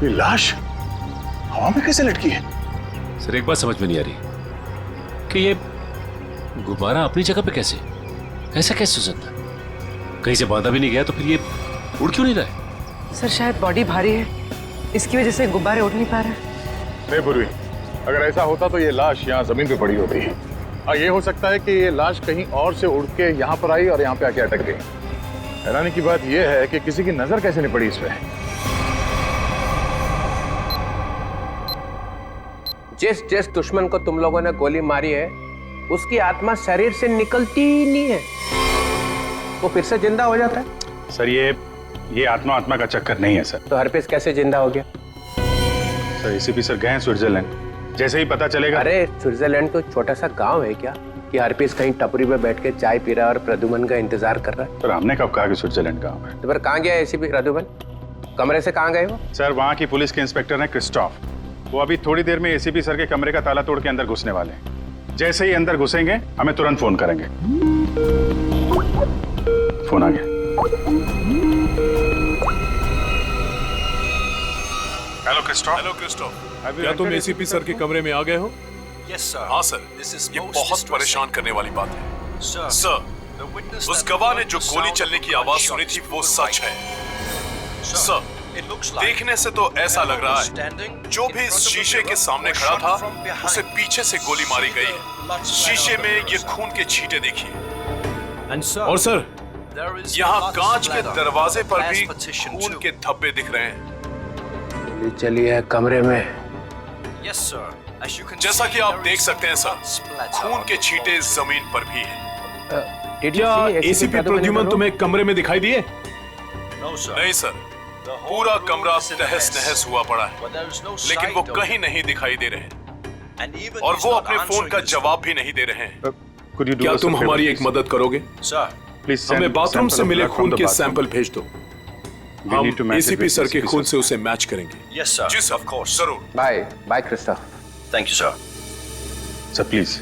ये लाश हवा में कैसे लटकी है? सर एक बात समझ में नहीं आ रही कि ये गुब्बारा अपनी जगह पे कैसे, ऐसा कैसे हो सकता है? कहीं से बांधा भी नहीं गया तो फिर ये उड़ क्यों नहीं रहा है? सर शायद बॉडी भारी है, इसकी वजह से गुब्बारे उड़ नहीं पा रहे। नहीं पूर्वी, अगर ऐसा होता तो ये लाश यहाँ जमीन पे पड़ी होती है। और ये हो सकता है कि ये लाश कहीं और से उड़ के यहाँ पर आई और यहाँ पे आके अटक गई। हैरानी की बात यह है कि किसी की नजर कैसे नहीं पड़ी इस पे। जिस जिस दुश्मन को तुम लोगों ने गोली मारी है उसकी आत्मा शरीर से निकलती ही नहीं है, वो फिर से जिंदा हो जाता है। सर ये आत्मा का चक्कर नहीं है सर। तो हरपेश कैसे जिंदा हो गया? सर एसीपी सर गए हैं स्विट्जरलैंड, जैसे ही पता चलेगा। अरे स्विट्जरलैंड तो छोटा सा गांव है क्या कि हरपेश कहीं टपरी पे बैठ के चाय पी रहा है और प्रद्युमन का इंतजार कर रहा है? सर हमने कब कहा कि स्विट्जरलैंड गाँव है? तो फिर कहाँ गया एसीपी प्रद्युमन? कमरे से कहाँ गए वो? सर वहाँ की पुलिस के इंस्पेक्टर हैं क्रिस्टोफ, वो अभी थोड़ी देर में एसीपी सर के कमरे का ताला तोड़ के अंदर घुसने वाले हैं। जैसे ही अंदर घुसेंगे हमें तुरंत फोन करेंगे। फोन आ गया। Hello Christophe. क्या तुम एसीपी सर के कमरे में आ गए हो? हाँ सर, ये बहुत परेशान करने वाली बात है। सर, उस गवाह ने जो गोली चलने की आवाज सुनी थी वो सच है। सर, देखने से तो ऐसा लग रहा है जो भी इस शीशे के सामने खड़ा था उसे पीछे से गोली मारी गई है। शीशे में ये खून के छींटे देखिए। और सर, यहाँ कांच के दरवाजे पर भी खून के धब्बे दिख रहे हैं। गोली चली है कमरे में। जैसा कि आप देख सकते हैं सर, खून के छींटे जमीन पर भी हैं। क्या एसीपी प्रद्युमन तुम्हें कमरे में दिखाई दिए? नहीं सर, पूरा कमरा तहस नहस हुआ पड़ा है, लेकिन वो कहीं नहीं दिखाई दे रहे हैं और वो अपने फोन का जवाब भी नहीं दे रहे हैं। क्या तुम हमारी एक मदद करोगे? प्लीज हमें बाथरूम से मिले खून के सैंपल भेज दो, हम एसीपी सर के खून से उसे मैच करेंगे। जी सर, जरूर। Bye bye Christoph. Thank you sir. Sir please,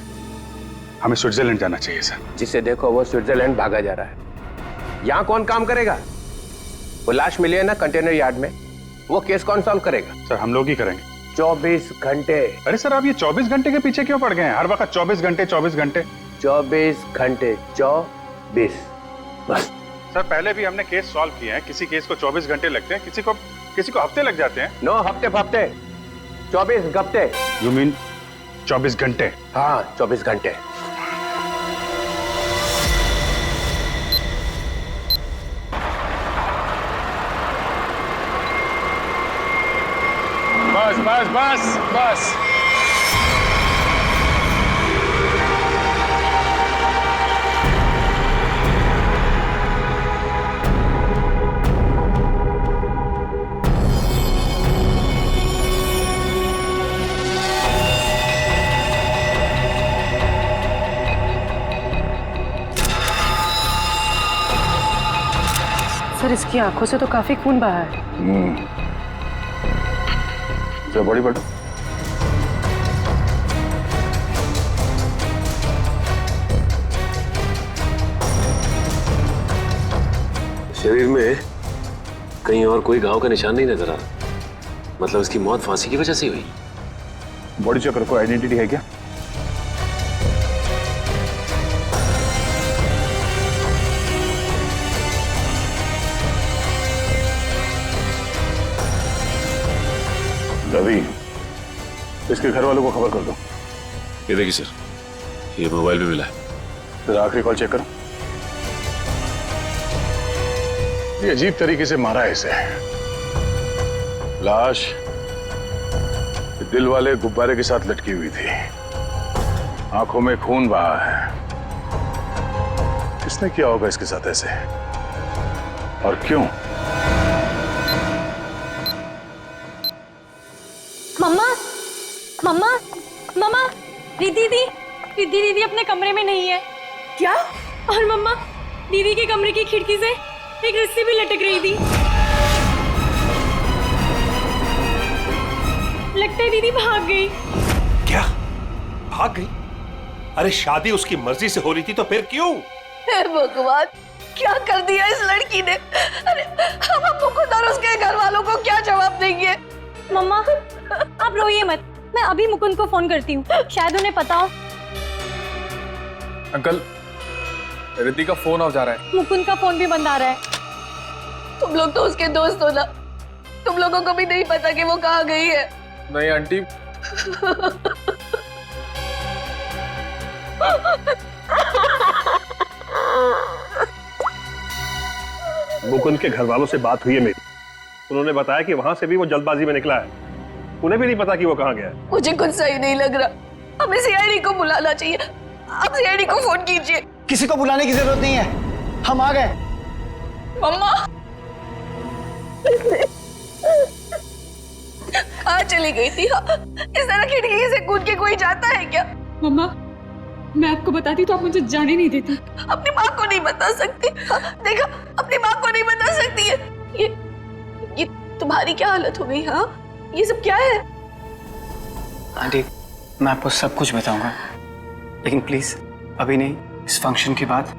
हमें स्विट्जरलैंड जाना चाहिए सर। जिसे देखो वो स्विट्जरलैंड भागा जा रहा है। यहाँ कौन काम करेगा? वो लाश मिली है ना कंटेनर यार्ड में, वो केस कौन सॉल्व करेगा? सर हम लोग ही करेंगे। 24 घंटे। अरे सर आप ये 24 घंटे के पीछे क्यों पड़ गए हैं? हर वक्त 24 घंटे 24 घंटे 24 घंटे 24 बस। सर पहले भी हमने केस सॉल्व किए हैं, किसी केस को 24 घंटे लगते हैं, किसी को हफ्ते लग जाते हैं। नो हफ्ते 24 घंटे। यू मीन 24 घंटे? हाँ 24 घंटे। बस बस बस बस। सर इसकी आंखों से तो काफी खून बहा है। बड़ी बड़ी शरीर में कहीं और कोई घाव का निशान नहीं नजर आ रहा, मतलब इसकी मौत फांसी की वजह से हुई। बॉडी चेक को आइडेंटिटी है क्या? रवि, इसके घर वालों को खबर कर दो। ये देखिए सर, ये मोबाइल भी मिला है। फिर आखिरी कॉल चेक करो। ये अजीब तरीके से मारा है इसे। लाश दिल वाले गुब्बारे के साथ लटकी हुई थी, आंखों में खून बहा है। किसने किया होगा इसके साथ ऐसे, और क्यों? मम्मा मम्मा मम्मा, रिद्धि दीदी अपने कमरे में नहीं है। क्या? और मम्मा, दीदी के कमरे की खिड़की से एक रस्सी भी लटक रही थी। लगता है दीदी भाग गई। क्या भाग गई? अरे शादी उसकी मर्जी से हो रही थी तो फिर क्यों? हे भगवान, क्या कर दिया इस लड़की ने? अरे हम खुद और उसके घर वालों को क्या जवाब देंगे? अभी मुकुंद को फोन करती हूँ, शायद उन्हें पता हो। अंकल, रिद्धि का फोन ऑफ जा रहा है। मुकुंद का फोन भी बंद आ रहा है। तुम लोग तो उसके दोस्त हो ना, तुम लोगों को भी नहीं पता कि वो कहाँ गई है। नहीं आंटी। मुकुंद के घर वालों से बात हुई है मेरी, उन्होंने बताया कि वहां से भी वो जल्दबाजी में निकला है, उन्हें भी नहीं पता कि वो कहाँ गया है। मुझे कुछ सही नहीं लग रहा, हमें सीआईडी को बुलाना चाहिए। आप सीआईडी को फोन कीजिए। किसी को बुलाने की जरूरत नहीं है, हम आ गए। मम्मा कहाँ चली गई थी? इस तरह खिड़की से कूद के कोई जाता है क्या? मम्मा, मैं आपको बताती तो आप मुझे जाने नहीं देती। अपनी माँ को नहीं बता सकती? देखा, अपनी माँ को नहीं बता सकती है। ये तुम्हारी क्या हालत हो गई? हाँ, ये सब क्या है? आंटी, मैं आपको सब कुछ बताऊंगा, लेकिन प्लीज अभी नहीं, इस फंक्शन के बाद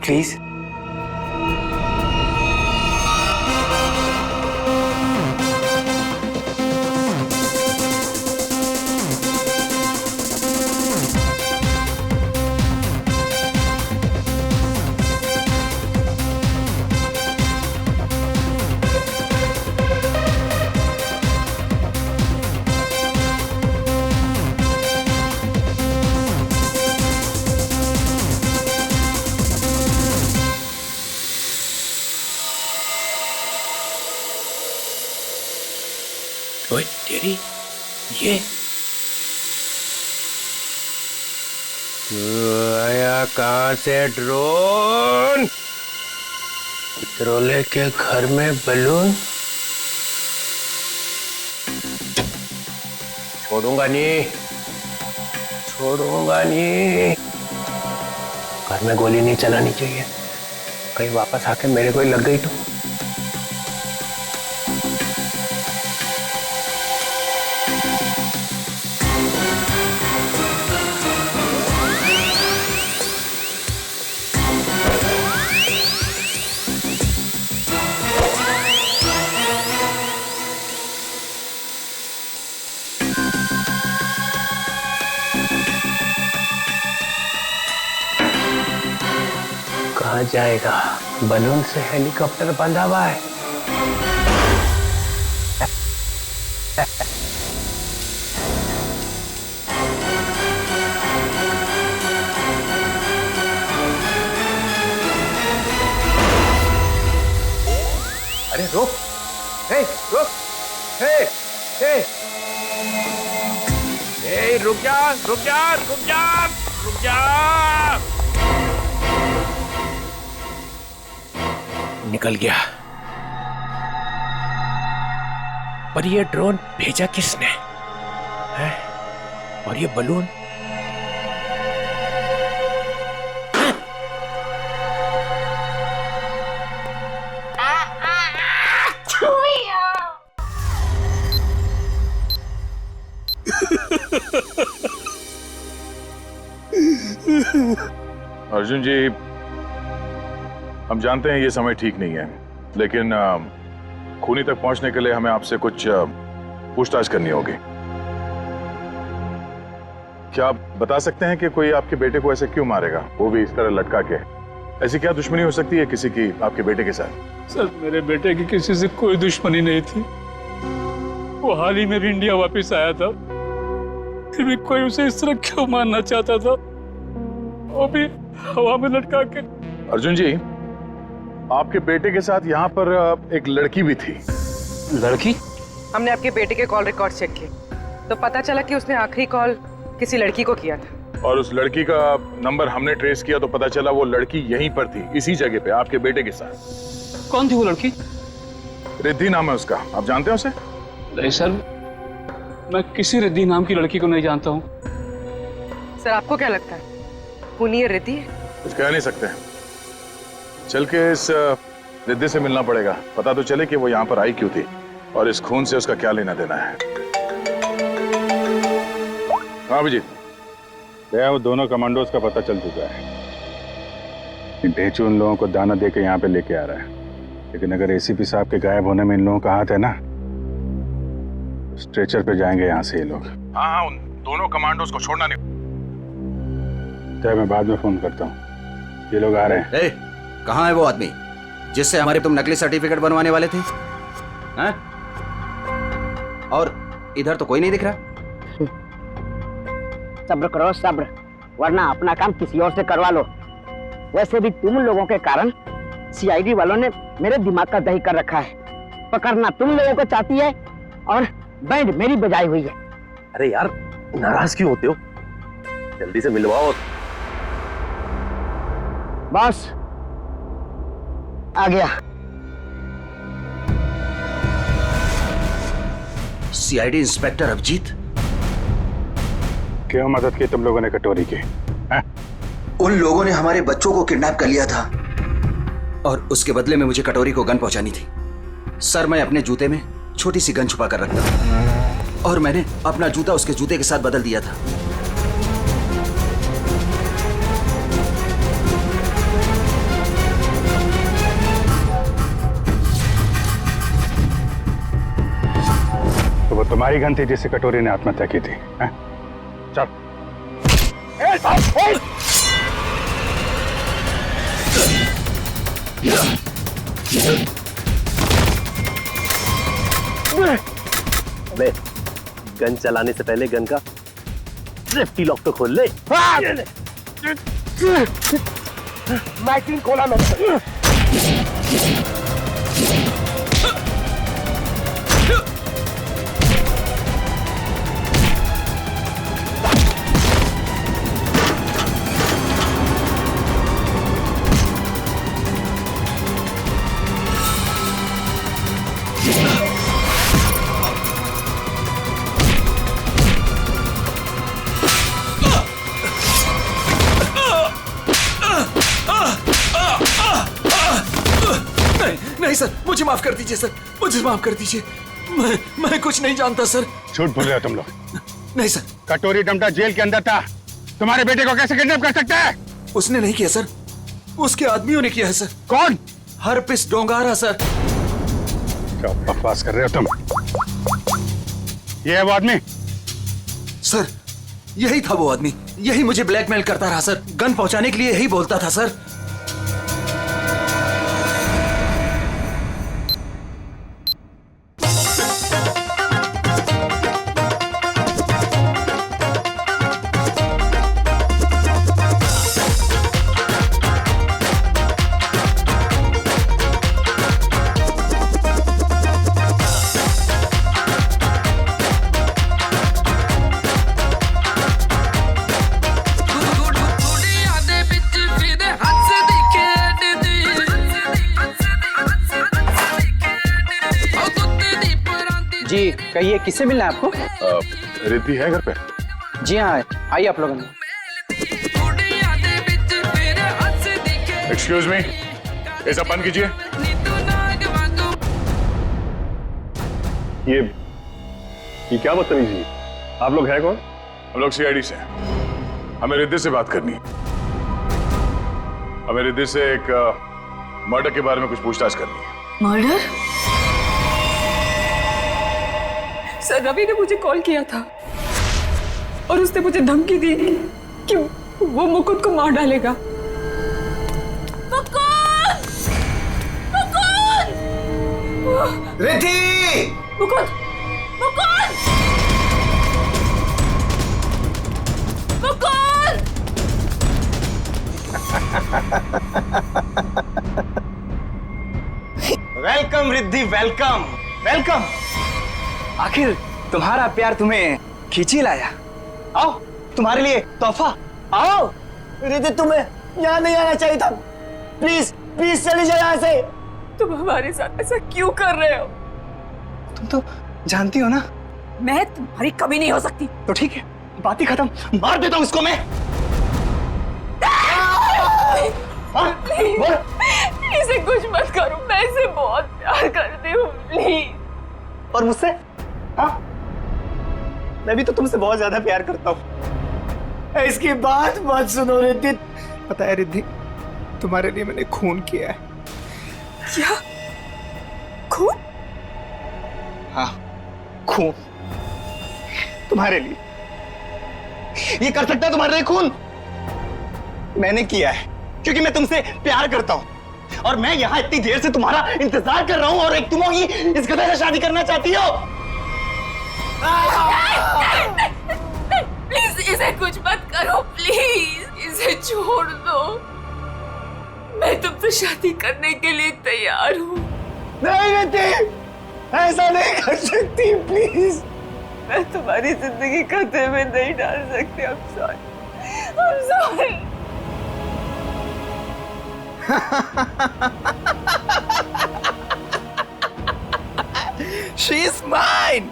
प्लीज। ओए तेरी ये आया कहाँ से ड्रोन? पित्रोले के घर में बलून? छोड़ूंगा नहीं, छोड़ूंगा नहीं। घर में गोली नहीं चलानी चाहिए, कहीं वापस आके मेरे को ही लग गई तो। कहाँ जाएगा? बलून से हेलीकॉप्टर बंधा हुआ है। अरे रुक, हे रुक, हे हे हे, रुक जा, रुक जा, रुक जा, रुक जा। निकल गया। पर ये ड्रोन भेजा किसने है? और ये बलून? अर्जुन जी, हम जानते हैं ये समय ठीक नहीं है, लेकिन खूनी तक पहुंचने के लिए हमें आपसे कुछ पूछताछ करनी होगी। क्या आप बता सकते हैं कि कोई आपके बेटे को ऐसे क्यों मारेगा, वो भी इस तरह लटका के? ऐसी क्या दुश्मनी हो सकती है किसी की आपके बेटे के साथ? सर, मेरे बेटे की किसी से कोई दुश्मनी नहीं थी। वो हाल ही में भी इंडिया वापस आया था, फिर भी कोई उसे इस तरह क्यों मारना चाहता था, वो भी हवा में लटका के। अर्जुन जी, आपके बेटे के साथ यहाँ पर एक लड़की भी थी। लड़की? हमने आपके बेटे के कॉल रिकॉर्ड चेक किए तो पता चला कि उसने आखिरी कॉल किसी लड़की को किया था। और उस लड़की का नंबर हमने ट्रेस किया तो पता चला वो लड़की यहीं पर थी, इसी जगह पे आपके बेटे के साथ। कौन थी वो लड़की? रिद्धि नाम है उसका, आप जानते हैं उसे? नहीं सर, मैं किसी रिद्धि नाम की लड़की को नहीं जानता हूँ। सर, आपको क्या लगता है खूनी ये रिद्धि है? कुछ कह नहीं सकते, चल के इस रिद्धि से मिलना पड़ेगा, पता तो चले कि वो यहाँ पर आई क्यों थी और इस खून से उसका क्या लेना देना है। हाँ अभिजीत, वो दोनों कमांडोज का पता चल चुका है। ढेचू उन लोगों को दाना दे के यहाँ पे लेके आ रहा है, लेकिन अगर एसीपी साहब के गायब होने में इन लोगों का हाथ है ना, स्ट्रेचर पे जाएंगे यहाँ से ये लोग। हाँ हाँ, उन दोनों कमांडोज को छोड़ना नहीं। तो मैं बाद में फोन करता हूँ, ये लोग आ रहे हैं। कहाँ है वो आदमी जिससे हमारे तुम नकली सर्टिफिकेट बनवाने वाले थे? हैं? और इधर तो कोई नहीं दिख रहा। सब्र करो सब्र, वरना अपना काम किसी और से करवा लो। वैसे भी तुम लोगों के कारण सीआईडी वालों ने मेरे दिमाग का दही कर रखा है। पकड़ना तुम लोगों को चाहती है और बैंड मेरी बजाई हुई है। अरे यार नाराज क्यों होते हो? जल्दी से मिलवाओ। बॉस आ गया। सीआईडी इंस्पेक्टर अभिजीत, क्यों मदद की तुम लोगों ने कटोरी की? उन लोगों ने हमारे बच्चों को किडनैप कर लिया था और उसके बदले में मुझे कटोरी को गन पहुंचानी थी। सर, मैं अपने जूते में छोटी सी गन छुपा कर रखता था और मैंने अपना जूता उसके जूते के साथ बदल दिया था। तो वो तुम्हारी गन थी जिससे कटोरी ने आत्महत्या की थी? चल। अबे गन चलाने से पहले गन का सेफ्टी लॉक तो खोल ले। मैगजीन खोला मैंने। नहीं सर, मुझे माफ कर दीजिए सर, मुझे माफ कर दीजिए। मैं कुछ नहीं जानता सर। झूठ बोल रहे हो तुम लोग। नहीं सर। कटोरी डमटा जेल के अंदर था, तुम्हारे बेटे को कैसे किडनैप कर सकता है? उसने नहीं किया सर, उसके आदमियों ने किया है सर। कौन? Herpes डोंगारा sir. क्या बकवास कर रहे हो तुम? ये है वो आदमी? सर, यही था वो आदमी, यही मुझे ब्लैकमेल करता रहा सर। गन पहुंचाने के लिए यही बोलता था सर। जी कहिए, किससे मिलना है आपको? रिद्धि है घर पे? जी हाँ, आइए आप लोगों ने। एक्सक्यूज मी, ये सब बंद कीजिए। ये क्या बदतमीजी? आप लोग हैं कौन? हम लोग सीआईडी से हैं। हमें रिद्धि से बात करनी है। हमें रिद्धि से एक मर्डर के बारे में कुछ पूछताछ करनी है। मर्डर? सर, रवि ने मुझे कॉल किया था और उसने मुझे धमकी दी कि वो मुकुंद को मार डालेगा। Mukund! Mukund! Riddhi! Mukund! Mukund! Mukund! Welcome Riddhi, welcome welcome. आखिर तुम्हारा प्यार तुम्हें खींच ही लाया। आओ, तुम्हारे लिए तोहफा। आओ। रिद्धि, तुम्हें यहाँ नहीं आना चाहिए था। प्लीज प्लीज चले जाओ यहाँ से। तुम हमारे साथ ऐसा क्यों कर रहे हो? तुम तो जानती हो ना मैं तुम्हारी कभी नहीं हो सकती। तो ठीक है, बात ही खत्म। मार देता हूँ इसको मैं। इसे कुछ मत करो, मैं इसे बहुत प्यार करती हूँ, प्लीज। और मुझसे? हाँ, मैं भी तो तुमसे बहुत ज्यादा प्यार करता हूँ। इसकी बात मत सुनो रिद्धि। पता है रिद्धि, तुम्हारे लिए मैंने खून किया है। क्या? खून? हाँ, खून। तुम्हारे लिए। ये कर सकता है तुम्हारे लिए खून? मैंने किया है क्योंकि मैं तुमसे प्यार करता हूं और मैं यहां इतनी देर से तुम्हारा इंतजार कर रहा हूं और एक तुम होगी इस गधे से शादी करना चाहती हो। प्लीज इसे कुछ मत करो, प्लीज इसे छोड़ दो। मैं तुमसे शादी करने के लिए तैयार हूँ। नहीं बेटी, ऐसा नहीं कर सकती, प्लीज। मैं तुम्हारी जिंदगी खतरे में नहीं डाल सकती। I'm sorry. I'm sorry. She's mine.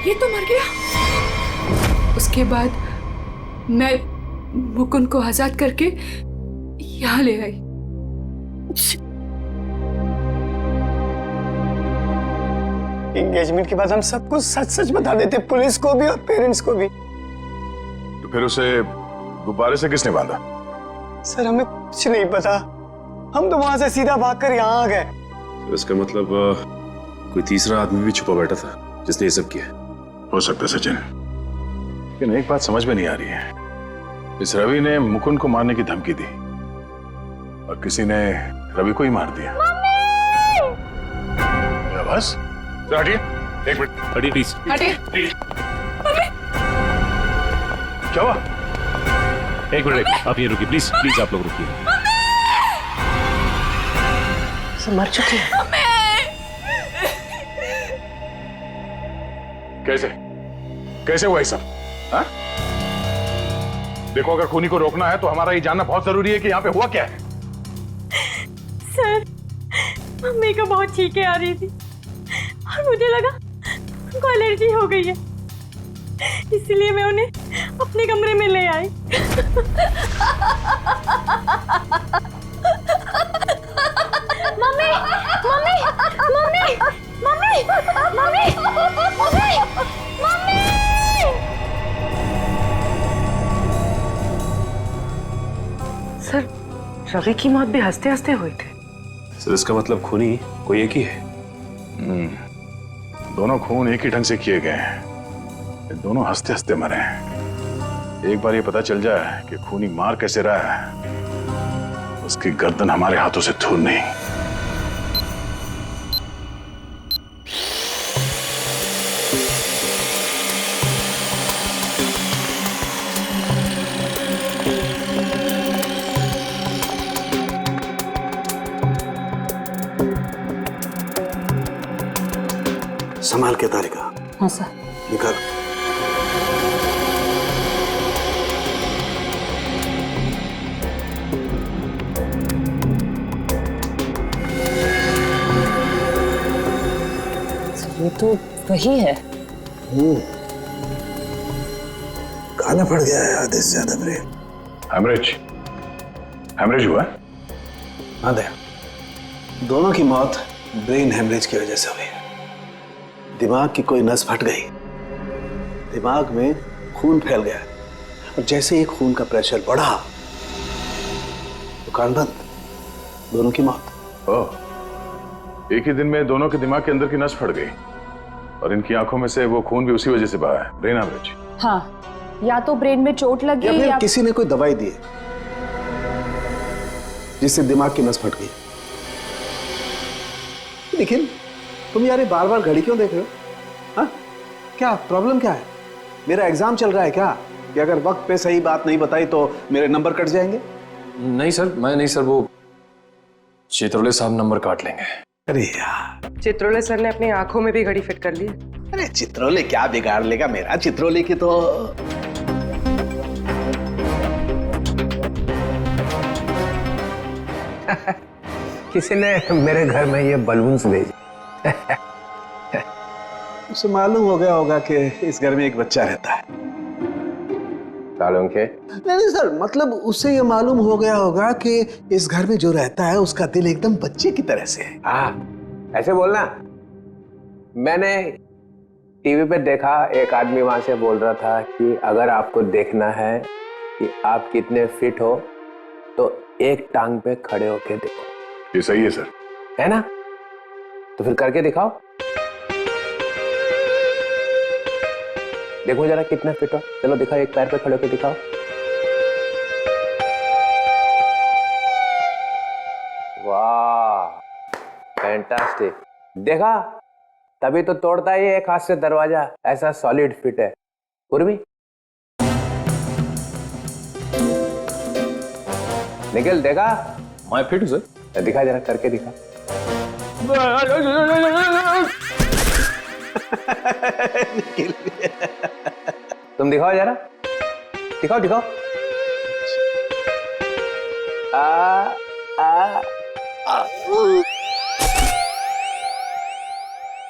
ये तो मर गया। उसके बाद मैं मुकुंद को आजाद करके यहाँ ले आई। एंगेजमेंट के बाद हम सब कुछ सच सच बता देते, पुलिस को भी और पेरेंट्स को भी। तो फिर उसे गुब्बारे से किसने बांधा? सर हमें कुछ नहीं पता, हम तो वहां से सीधा भागकर यहाँ आ गए। तो इसका मतलब कोई तीसरा आदमी भी छुपा बैठा था जिसने ये सब किया। हो सकता है सचिन, लेकिन एक बात समझ में नहीं आ रही है। इस रवि ने मुकुंद को मारने की धमकी दी और किसी ने रवि को ही मार दिया। क्या बस? हटिए, एक मिनट। हटिए प्लीज। हटिए। क्या हुआ? एक मिनट, आप ये रुकिए प्लीज, प्लीज आप लोग रुकिए। मर चुकी है। कैसे कैसे हुआ सब? हाँ? देखो, अगर खूनी को रोकना है तो हमारा ये जानना बहुत जरूरी है कि यहाँ पे हुआ क्या है। सर, मम्मी को बहुत छींकें आ रही थी और मुझे लगा उनको एलर्जी हो गई है, इसलिए मैं उन्हें अपने कमरे में ले आई। Mummy, mummy, mummy, mummy, mummy, mummy, mummy. Sir, Ravi की मौत भी हंसते हंसते हुई थी। सर इसका मतलब खूनी कोई एक ही है। दोनों खून एक ही ढंग से किए गए हैं, दोनों हंसते हंसते मरे हैं। एक बार ये पता चल जाए कि खूनी मार कैसे रहा है, उसकी गर्दन हमारे हाथों से दूर नहीं। संभाल के तारिका। हाँ सर। निकाल। ये तो वही है। काला पड़ गया है आधे से ज्यादा ब्रेन। हेमरेज हुआ? हाँ दया, दोनों की मौत ब्रेन हेमरेज की वजह से हुई है। दिमाग की कोई नस फट गई, दिमाग में खून फैल गया और जैसे ही खून का प्रेशर बढ़ा तो कान बंद, दोनों की मौत। ओह, एक ही दिन में दोनों के दिमाग के अंदर की नस फट गई और इनकी आंखों में से वो खून भी उसी वजह से बहा है। Brain haemorrhage. हाँ, या तो ब्रेन में चोट लगी या किसी ने कोई दवाई दी है जिससे दिमाग की नस फट गई। लेकिन तुम यार बार बार घड़ी क्यों देख रहे हो? हाँ, क्या प्रॉब्लम क्या है? मेरा एग्जाम चल रहा है क्या कि अगर वक्त पे सही बात नहीं बताई तो मेरे नंबर कट जाएंगे? नहीं सर, मैं नहीं सर, वो चित्रोले साहब नंबर काट लेंगे। अरे यार, चित्रोले सर ने अपनी आंखों में भी घड़ी फिट कर ली। अरे चित्रोले क्या बिगाड़ लेगा मेरा? चित्रोले की तो किसी ने मेरे घर में ये बलून्स भेजे। उसे मालूम हो गया होगा कि इस घर में एक बच्चा रहता है। तालों के नहीं सर, मतलब उसे ये मालूम हो गया होगा कि इस घर में जो रहता है उसका दिल एकदम बच्चे की तरह से है। हाँ, ऐसे बोलना। मैंने टीवी पे देखा, एक आदमी वहां से बोल रहा था कि अगर आपको देखना है कि आप कितने फिट हो तो एक टांग पे खड़े होके देखो। ये सही है सर। है ना? तो फिर करके दिखाओ, देखो जरा कितने फिट हो। चलो दिखाओ, एक पैर पे खड़े होके दिखाओ। वाह, फैंटास्टिक। देखा, तभी तो तोड़ता ही एक हाथ से दरवाजा, ऐसा सॉलिड फिट है। पूर्वी निखिल, देखा? मैं फिट हूं सर। दिखा जरा, करके दिखा। तुम दिखाओ जरा, दिखाओ दिखाओ।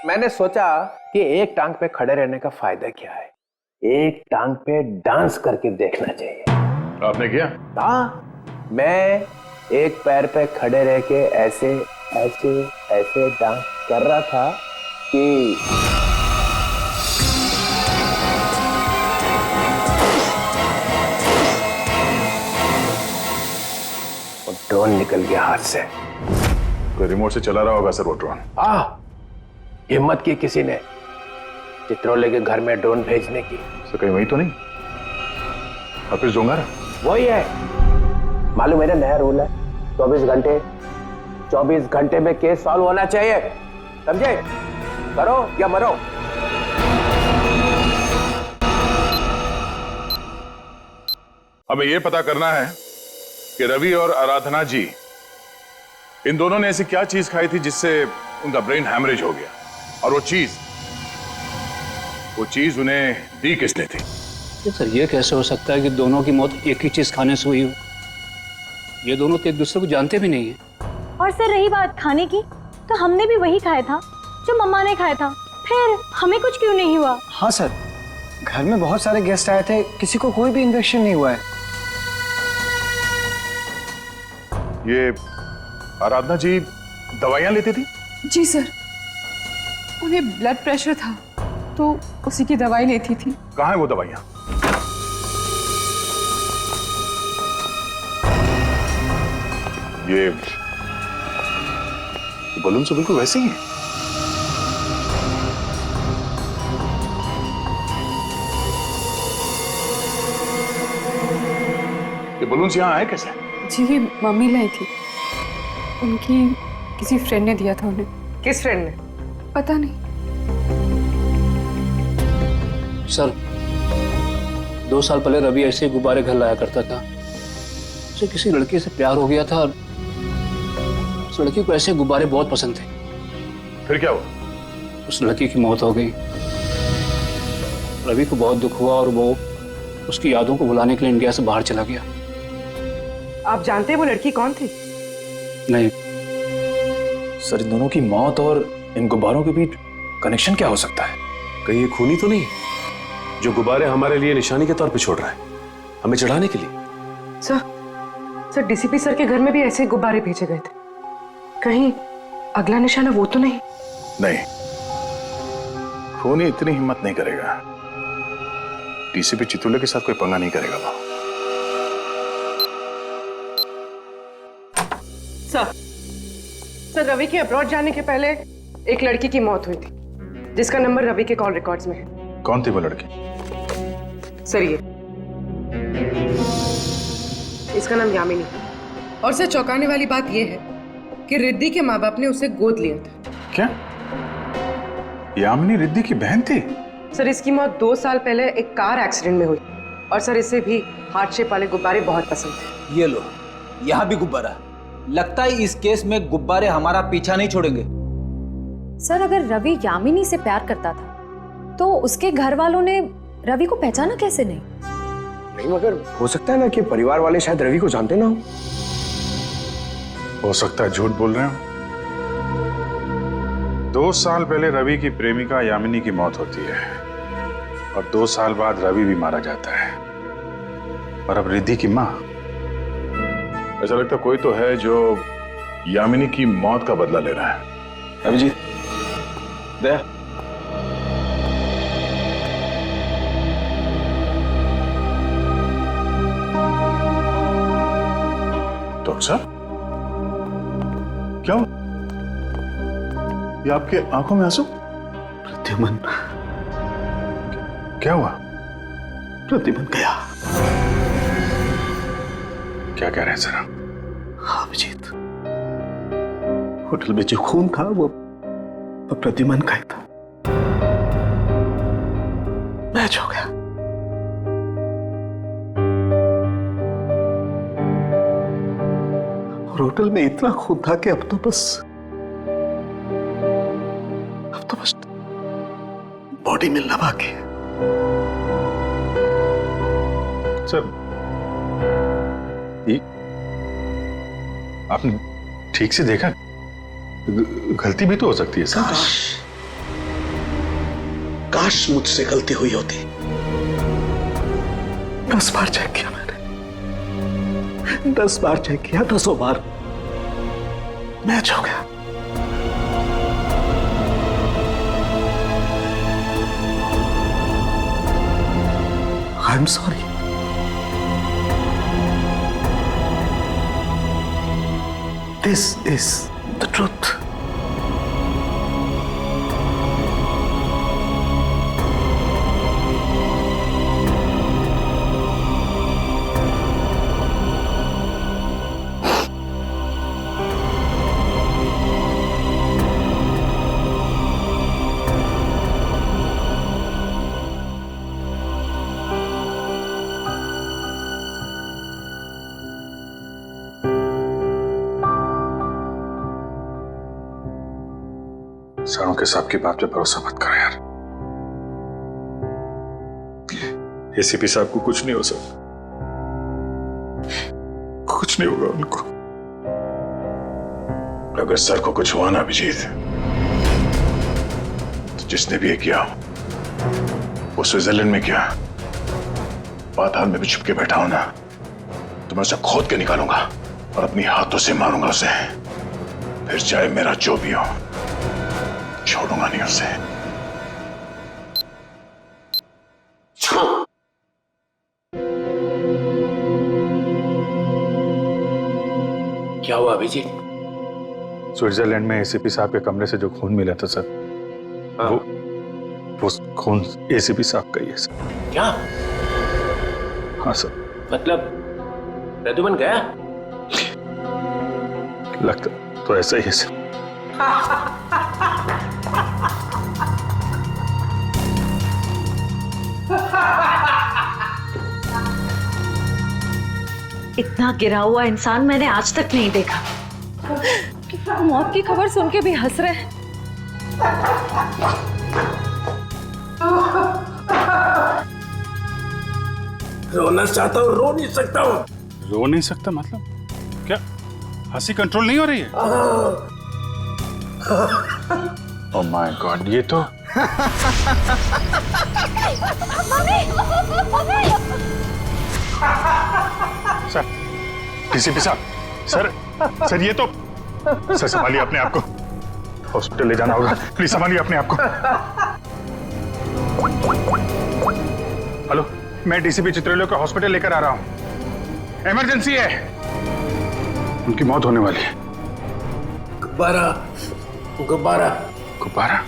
मैंने सोचा कि एक टांग पे खड़े रहने का फायदा क्या है, एक टांग पे डांस करके देखना चाहिए। आपने किया? हाँ, मैं एक पैर पे खड़े रह के ऐसे ऐसे ऐसे डांस कर रहा था कि ड्रोन निकल गया हाथ से। कोई रिमोट से चला रहा होगा सर वो ड्रोन। हाँ, हिम्मत की किसी ने चित्रोले के घर में ड्रोन भेजने की। सर कहीं वही तो नहीं? हाफिज डोंगर वही है। मालूम मेरा नया रूल है, 24 घंटे में केस सॉल्व होना चाहिए, समझे? करो या मरो। हमें यह पता करना है कि रवि और आराधना जी, इन दोनों ने ऐसी क्या चीज खाई थी जिससे उनका ब्रेन हैमरेज हो गया, और वो चीज उन्हें दी किसने थी? सर ये कैसे हो सकता है कि दोनों की मौत एक ही चीज खाने से हुई हो? ये दोनों तो एक दूसरे को जानते भी नहीं है। और सर रही बात खाने की, तो हमने भी वही खाया था जो मम्मा ने खाया था, फिर हमें कुछ क्यों नहीं हुआ? हाँ सर, घर में बहुत सारे गेस्ट आए थे, किसी को कोई भी इन्फेक्शन नहीं हुआ है। ये आराधना जी दवाइयां लेती थी? जी सर, उन्हें ब्लड प्रेशर था तो उसी की दवाई लेती थी। कहाँ है वो दवाइयां? ये बलून से बिल्कुल वैसे ही है। ये बलून यहाँ आए कैसे? जी ये मम्मी लाई थी, उनकी किसी फ्रेंड ने दिया था उन्हें। किस फ्रेंड ने? पता नहीं सर। 2 साल पहले रवि ऐसे ही गुब्बारे घर लाया करता था। उसे किसी लड़की से प्यार हो गया था और उस लड़की को ऐसे गुब्बारे बहुत पसंद थे। फिर क्या हुआ? उस लड़की की मौत हो गई। रवि को बहुत दुख हुआ और वो उसकी यादों को भुलाने के लिए इंडिया से बाहर चला गया। आप जानते हैं वो लड़की कौन थी? नहीं सर, इन दोनों की मौत और इन गुब्बारों के बीच कनेक्शन क्या हो सकता है? कहीं ये खूनी तो नहीं जो गुब्बारे हमारे लिए निशानी के तौर पे छोड़ रहा है, हमें चढ़ाने के लिए? सर डीसीपी सर के घर में भी ऐसे गुब्बारे भेजे गए थे, कहीं अगला निशाना वो तो नहीं? नहीं, खूनी इतनी हिम्मत नहीं करेगा। डीसीपी चितुले के साथ कोई पंगा नहीं करेगा वो। सर रवि के अब्रॉड जाने के पहले एक लड़की की मौत हुई थी जिसका नंबर रवि के कॉल रिकॉर्ड्स में है। कौन थी वो लड़की? सर ये इसका नाम यामिनी। और सर चौंकाने वाली बात यह है कि रिद्धि के माँ बाप ने उसे गोद लिया था। क्या यामिनी रिद्धि की बहन थी? सर इसकी मौत 2 साल पहले एक कार एक्सीडेंट में हुई, और सर इसे भी हार्ट शेप वाले गुब्बारे बहुत पसंद थे। ये लो, यहाँ भी गुब्बारा। लगता है इस केस में गुब्बारे हमारा पीछा नहीं छोड़ेंगे। सर अगर रवि यामिनी से प्यार करता था तो उसके घर वालों ने रवि को पहचाना कैसे नहीं? नहीं, मगर हो सकता है ना कि परिवार वाले शायद रवि को जानते ना हो सकता है झूठ बोल रहे हो। 2 साल पहले रवि की प्रेमिका यामिनी की मौत होती है और 2 साल बाद रवि भी मारा जाता है। और अब रिद्धि की माँ। ऐसा लगता कोई तो है जो यामिनी की मौत का बदला ले रहा है। अभिजीत, दया, डॉक्टर साहब, क्या हुआ? ये आपके आंखों में आंसू? प्रद्युमन, क्या हुआ? प्रद्युमन गया। क्या कह रहे हैं जरा? हाँ अभिजीत, होटल में जो खून था वो प्रद्युमन का ही था। मैच हो गया। और होटल में इतना खून था कि अब तो बस बॉडी मिलना बाकी है। सर, आपने ठीक से देखा? गलती भी तो हो सकती है सर। काश मुझसे गलती हुई होती। 10 बार चेक किया मैंने, 10 बार चेक किया, 10 बार मैच हो गया। I'm sorry. This is the truth. सरों के साहब की बात पे भरोसा मत करो यार। एसीपी साहब को कुछ नहीं हो सकता, कुछ नहीं होगा उनको। अगर सर को कुछ हुआ ना अभिजीत, तो जिसने भी ये किया वो स्विट्जरलैंड में किया, पाताल में भी छुप के बैठा हो ना, तो मैं उसे खोद के निकालूंगा और अपनी हाथों से मारूंगा उसे। फिर चाहे मेरा जो भी हो, छोड़ूंगा नहीं उसे। क्या हुआ अभिजीत? स्विट्जरलैंड में एसीपी साहब के कमरे से जो खून मिला था सर, वो खून एसीपी साहब का ही है सर। क्या? हाँ सर। मतलब प्रद्युमन गया? लगता तो ऐसा ही है सर। इतना गिरा हुआ इंसान मैंने आज तक नहीं देखा। मौत की खबर सुन के भी हंस रहे हैं। रोना चाहता हूँ, रो नहीं सकता हूँ। रो नहीं सकता मतलब क्या? हंसी कंट्रोल नहीं हो रही है? ओह माय गॉड, ये तो सर, डीसीपी साहब, सर ये तो, सर संभालिए अपने आप को, हॉस्पिटल ले जाना होगा, प्लीज संभालिए अपने आप को। हेलो, मैं डीसीपी चित्रलोय को हॉस्पिटल लेकर आ रहा हूं, इमरजेंसी है, उनकी मौत होने वाली है। गुब्बारा, गुब्बारा, गुब्बारा?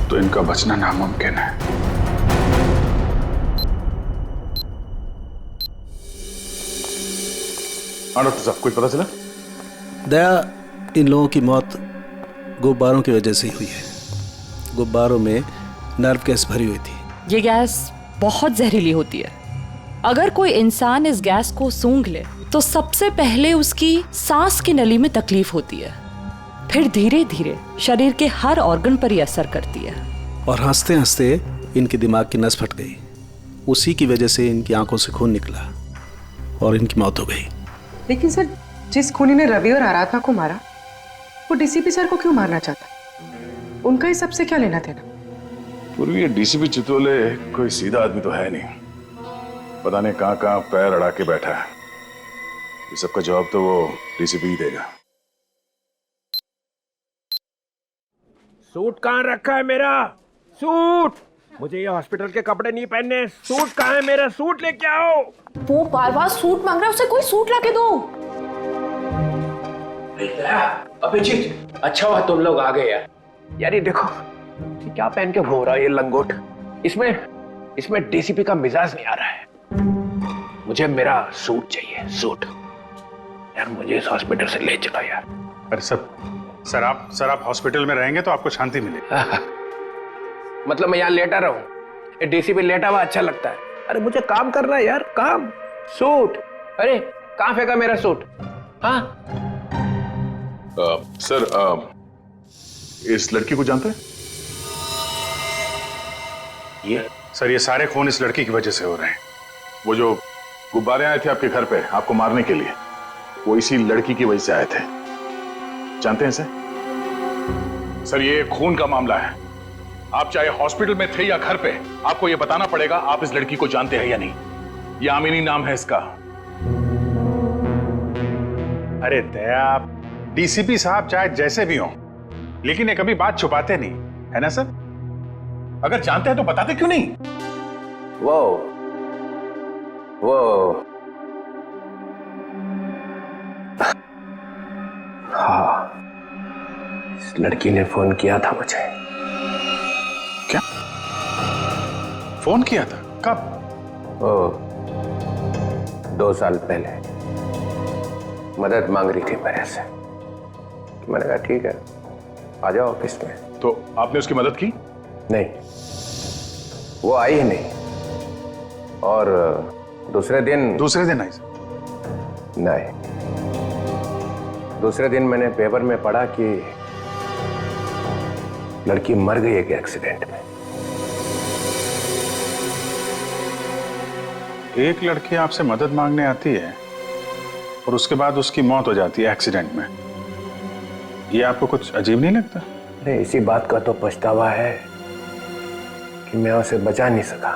तो इनका बचना नामुमकिन है। हाँ डॉक्टर साहब, कुछ पता चला? दया, इन लोगों की मौत गुब्बारों की वजह से ही हुई है। गुब्बारों में नर्व गैस भरी हुई थी। ये गैस बहुत जहरीली होती है। अगर कोई इंसान इस गैस को सूंघ ले तो सबसे पहले उसकी सांस की नली में तकलीफ होती है, फिर धीरे धीरे शरीर के हर ऑर्गन पर यह असर करती है। और हंसते हंसते इनके दिमाग की नस फट गई, उसी की वजह से इनकी आंखों से खून निकला और इनकी मौत हो गई। लेकिन सर, जिस खूनी ने रवि और आराधना को मारा वो डीसीपी सर को क्यों मारना चाहता? उनका इस सबसे क्या लेना देना? पूर्वी, ये डीसीपी चितोले कोई सीधा आदमी तो है नहीं। पता नहीं कहां कहां पैर अड़ा के बैठा है। इस सबका जवाब तो वो डीसीपी ही देगा। सूट कहाँ रखा है मेरा? सूट! मुझे ये हॉस्पिटल के कपड़े नहीं पहनने। सूट कहाँ है मेरा? सूट लेके आओ। वो बार बार सूट मांग रहा है, उसे कोई सूट लाके दो। अभिजीत, अच्छा हुआ तुम लोग आ गए यार। यार ये देखो, ये क्या पहन के घूम रहा है ये लंगोट? इसमें डीसीपी का मिजाज नहीं आ रहा है। मुझे मेरा सूट चाहिए, सूट। यार मुझे इस हॉस्पिटल से ले चलो यार। अरे सर आप हॉस्पिटल में रहेंगे तो आपको शांति मिलेगी। मतलब मैं यहाँ लेटा रहूं? डीसीपी लेटा हुआ अच्छा लगता है? अरे मुझे काम करना है यार, काम। सूट, अरे कहाँ फेंका मेरा सूट? हाँ सर, इस लड़की को जानते हैं? ये सारे खून इस लड़की की वजह से हो रहे हैं। वो जो गुब्बारे आए थे आपके घर पे आपको मारने के लिए, वो इसी लड़की की वजह से आए थे। जानते हैं सर, ये खून का मामला है। आप चाहे हॉस्पिटल में थे या घर पे, आपको ये बताना पड़ेगा आप इस लड़की को जानते हैं या नहीं। यामिनी नाम है इसका। अरे दया, डीसीपी साहब चाहे जैसे भी हों, लेकिन ये कभी बात छुपाते नहीं, है ना सर? अगर जानते हैं तो बताते क्यों नहीं? वो हाँ, इस लड़की ने फोन किया था मुझे। क्या फोन किया था? कब? 2 साल पहले मदद मांग रही थी मेरे से। मैंने कहा ठीक है, आ जाओ ऑफिस में। तो आपने उसकी मदद की? नहीं, वो आई ही नहीं। और दूसरे दिन आई नहीं, दूसरे दिन मैंने पेपर में पढ़ा कि लड़की मर गई एक एक्सीडेंट में। एक लड़की आपसे मदद मांगने आती है और उसके बाद उसकी मौत हो जाती है एक्सीडेंट में। ये आपको कुछ अजीब नहीं लगता? अरे इसी बात का तो पछतावा है कि मैं उसे बचा नहीं सका।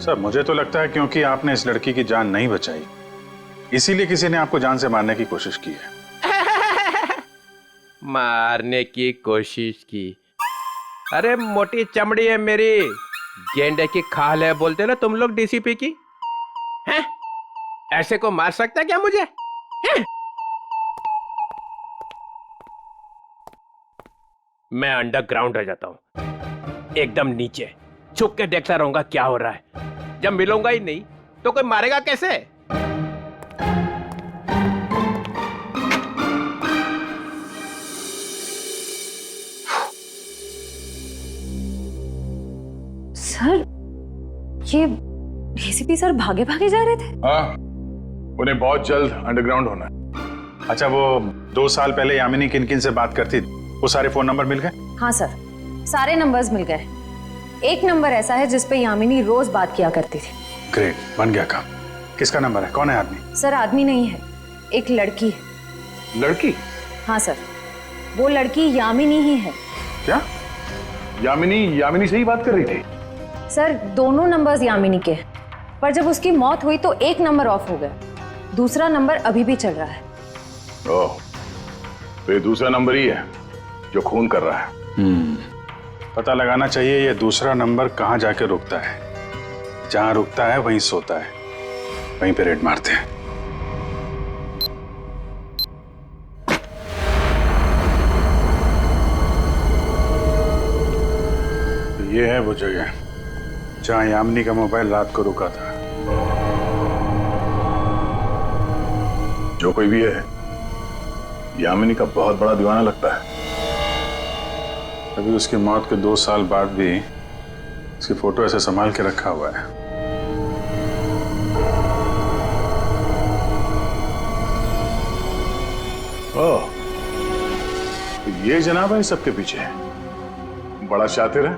सर मुझे तो लगता है क्योंकि आपने इस लड़की की जान नहीं बचाई, इसीलिए किसी ने आपको जान से मारने की कोशिश की है। मारने की कोशिश की? अरे मोटी चमड़ी है मेरी, गेंडे की खाल है बोलते ना तुम लोग डीसीपी की। हैं? ऐसे को मार सकता क्या मुझे? हैं? मैं अंडरग्राउंड रह जाता हूं, एकदम नीचे छुप के देखता रहूंगा क्या हो रहा है। जब मिलूंगा ही नहीं तो कोई मारेगा कैसे? सर, ये डीसीपी सर भागे भागे जा रहे थे? हाँ, उन्हें बहुत जल्द अंडरग्राउंड होना है। अच्छा, वो 2 साल पहले यामिनी किन किन से बात करती थी, वो सारे फोन नंबर मिल गए? हाँ सर, सारे नंबर्स मिल गए। एक नंबर ऐसा है जिस पे यामिनी रोज बात किया करती थी। ग्रेट, बन गया काम। किसका नंबर है? कौन है आदमी? सर आदमी नहीं है, एक लड़की है। लड़की? हाँ सर, वो लड़की यामिनी ही है। क्या? यामिनी से ही बात कर रही थी? सर दोनों नंबर्स यामिनी के हैं, पर जब उसकी मौत हुई तो एक नंबर ऑफ हो गया, दूसरा नंबर अभी भी चल रहा है। ओह, तो ये दूसरा नंबर ही है जो खून कर रहा है। पता लगाना चाहिए ये दूसरा नंबर कहाँ जाके रुकता है। जहां रुकता है वहीं सोता है, वहीं पे रेड मारते हैं। ये है वो जगह जहां यामिनी का मोबाइल रात को रुका था। जो कोई भी है, यामिनी का बहुत बड़ा दीवाना लगता है। अभी उसकी मौत के 2 साल बाद भी उसकी फोटो ऐसे संभाल के रखा हुआ है। ओह, तो ये जनाब है सबके पीछे। बड़ा शातिर है,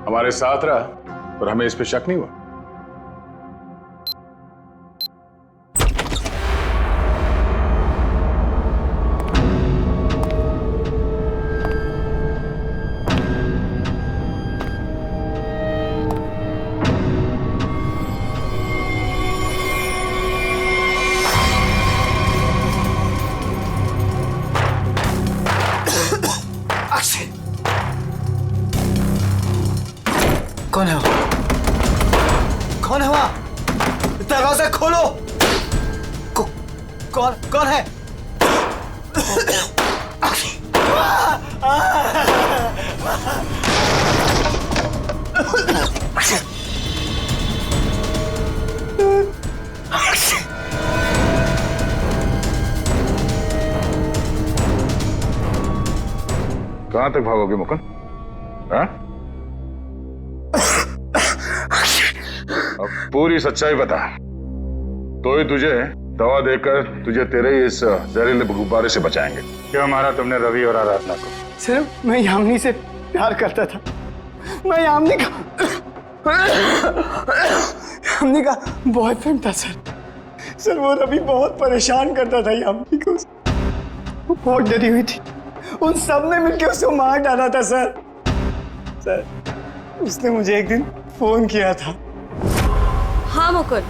हमारे साथ रहा और हमें इस पे शक नहीं हुआ। कौन है वो? कौन है वहां? दरवाजा खोलो। कौन है? कहां तक भागोगे मुकुंद? हाँ? अब पूरी सच्चाई बता, तो ही तुझे दवा देकर तुझे तेरे इस जहरीले गुब्बारे से बचाएंगे। क्यों मारा तुमने रवि और आराधना को? सर मैं यामिनी से प्यार करता था। मैं यामिनी का बॉयफ्रेंड था सर। वो रवि बहुत परेशान करता था यामिनी को। वो बहुत डरी हुई थी। उन सब ने मिलकर उसको मार डाला था सर। उसने मुझे एक दिन फोन किया था। हाँ मुकुंद,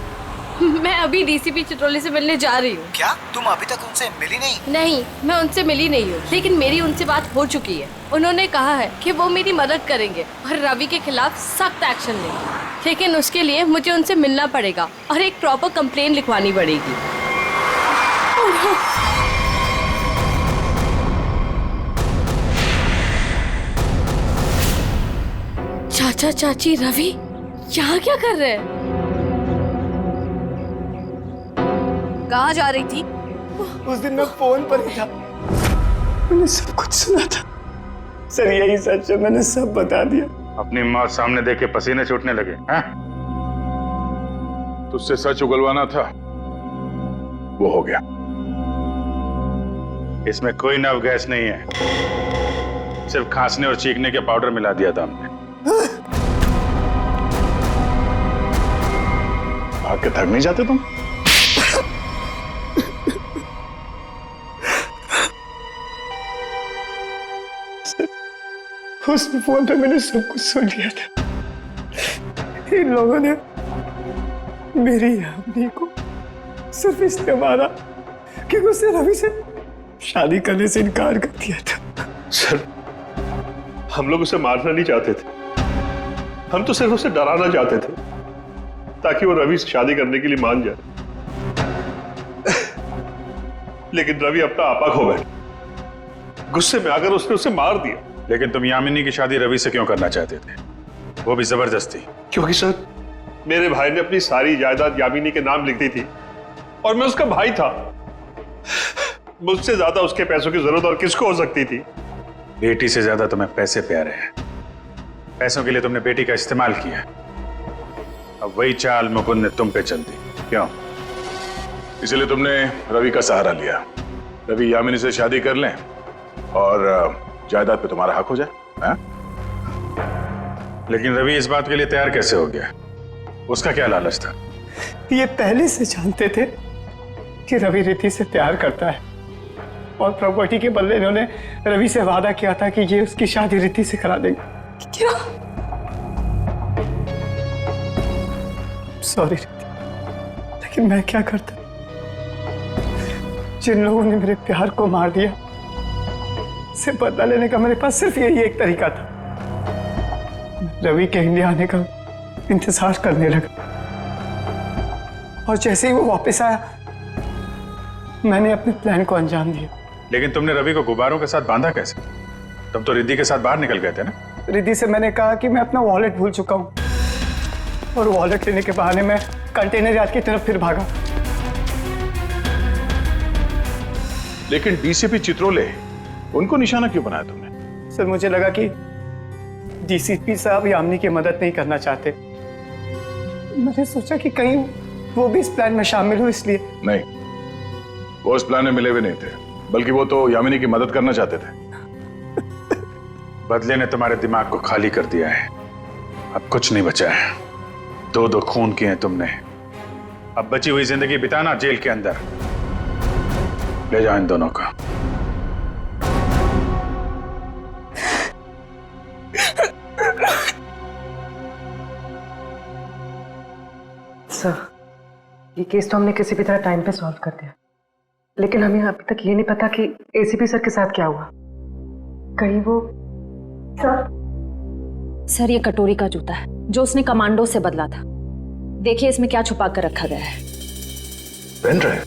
मैं अभी डीसीपी चित्रोले से मिलने जा रही हूँ। क्या तुम अभी तक उनसे मिली नहीं? नहीं, मैं उनसे मिली नहीं हूँ, लेकिन मेरी उनसे बात हो चुकी है। उन्होंने कहा है कि वो मेरी मदद करेंगे और रवि के खिलाफ सख्त एक्शन लेंगे, लेकिन उसके लिए मुझे उनसे मिलना पड़ेगा और एक प्रॉपर कंप्लेन लिखवानी पड़ेगी। चाचा चाची रवि यहाँ क्या कर रहे हैं? कहाँ जा रही थी? उस दिन मैं फोन पर ही था, मैंने सब कुछ सुना था सर। यही सच है, मैंने सब बता दिया। अपनी मौत सामने देख के पसीने छूटने लगे हैं? तुझसे सच उगलवाना था, वो हो गया। इसमें कोई नव गैस नहीं है, सिर्फ खांसने और चीखने के पाउडर मिला दिया था हमने। भाग के थक नहीं जाते तुम? उस फोन पे मैंने सब कुछ सुन लिया था। इन लोगों ने मेरी यामिनी को सिर्फ इसलिए मारा क्योंकि उसने रवि से शादी करने से इनकार कर दिया था। सर, हम लोग उसे मारना नहीं चाहते थे, हम तो सिर्फ उसे डराना चाहते थे ताकि वो रवि से शादी करने के लिए मान जाए। लेकिन रवि अपना आपा खो बैठा। गुस्से में आकर उसने उसे मार दिया। लेकिन तुम यामिनी की शादी रवि से क्यों करना चाहते थे, वो भी जबरदस्ती? क्योंकि सर, मेरे भाई ने अपनी सारी जायदाद यामिनी के नाम लिख दी थी और मैं उसका भाई था। मुझसे ज्यादा उसके पैसों की जरूरत और किसको हो सकती थी? बेटी से ज्यादा तुम्हें पैसे प्यारे हैं। पैसों के लिए तुमने बेटी का इस्तेमाल किया। अब वही चाल मुकुंद ने तुम पे चल दी। क्यों? इसलिए तुमने रवि का सहारा लिया। रवि यामिनी से शादी कर लें और जायदाद पे तुम्हारा हक हो जाए। हाँ? लेकिन रवि इस बात के लिए तैयार कैसे हो गया? उसका क्या लालच था? ये पहले से जानते थे कि रवि रिद्धि से प्यार करता है और प्रॉपर्टी के बदले इन्होंने रवि से वादा किया था कि ये उसकी शादी रिद्धि से करा देंगे। क्या? सॉरी रिद्धि, लेकिन मैं क्या करता? जिन लोगों ने मेरे प्यार को मार दिया, से बदला लेने का मेरे पास सिर्फ यही एक तरीका था। रवि के इंडिया आने का इंतजार करने लगा और जैसे ही वो वापस आया, मैंने अपने प्लान को अंजाम दिया। लेकिन तुमने रवि को गुब्बारों के साथ बांधा कैसे? तुम तो रिद्धि के साथ बाहर निकल गए थे ना? रिद्धि से मैंने कहा कि मैं अपना वॉलेट भूल चुका हूँ और वॉलेट लेने के बहाने मैं कंटेनर यार्ड की तरफ फिर भागा। लेकिन डीसीपी चित्रोले, उनको निशाना क्यों बनाया तुमने? सर, मुझे लगा कि डीसीपी साहब यामिनी की मदद नहीं करना चाहते। मैंने सोचा कि कहीं वो भी इस प्लान में शामिल हो, इसलिए। नहीं, वो इस प्लान में मिले हुए नहीं थे, बल्कि वो तो यामिनी की मदद करना चाहते थे। बदले ने तुम्हारे दिमाग को खाली कर दिया है। अब कुछ नहीं बचा है। दो दो खून किए हैं तुमने। अब बची हुई जिंदगी बिताना जेल के अंदर। ले जाओ इन दोनों का। सर, ये केस तो हमने किसी भी तरह टाइम पे सॉल्व कर दिया, लेकिन हमें अभी तक ये नहीं पता कि एसीपी सर के साथ क्या हुआ। कहीं वो सर ये कटोरी का जूता है जो उसने कमांडो से बदला था। देखिए इसमें क्या छुपा कर रखा गया है। Pen drive.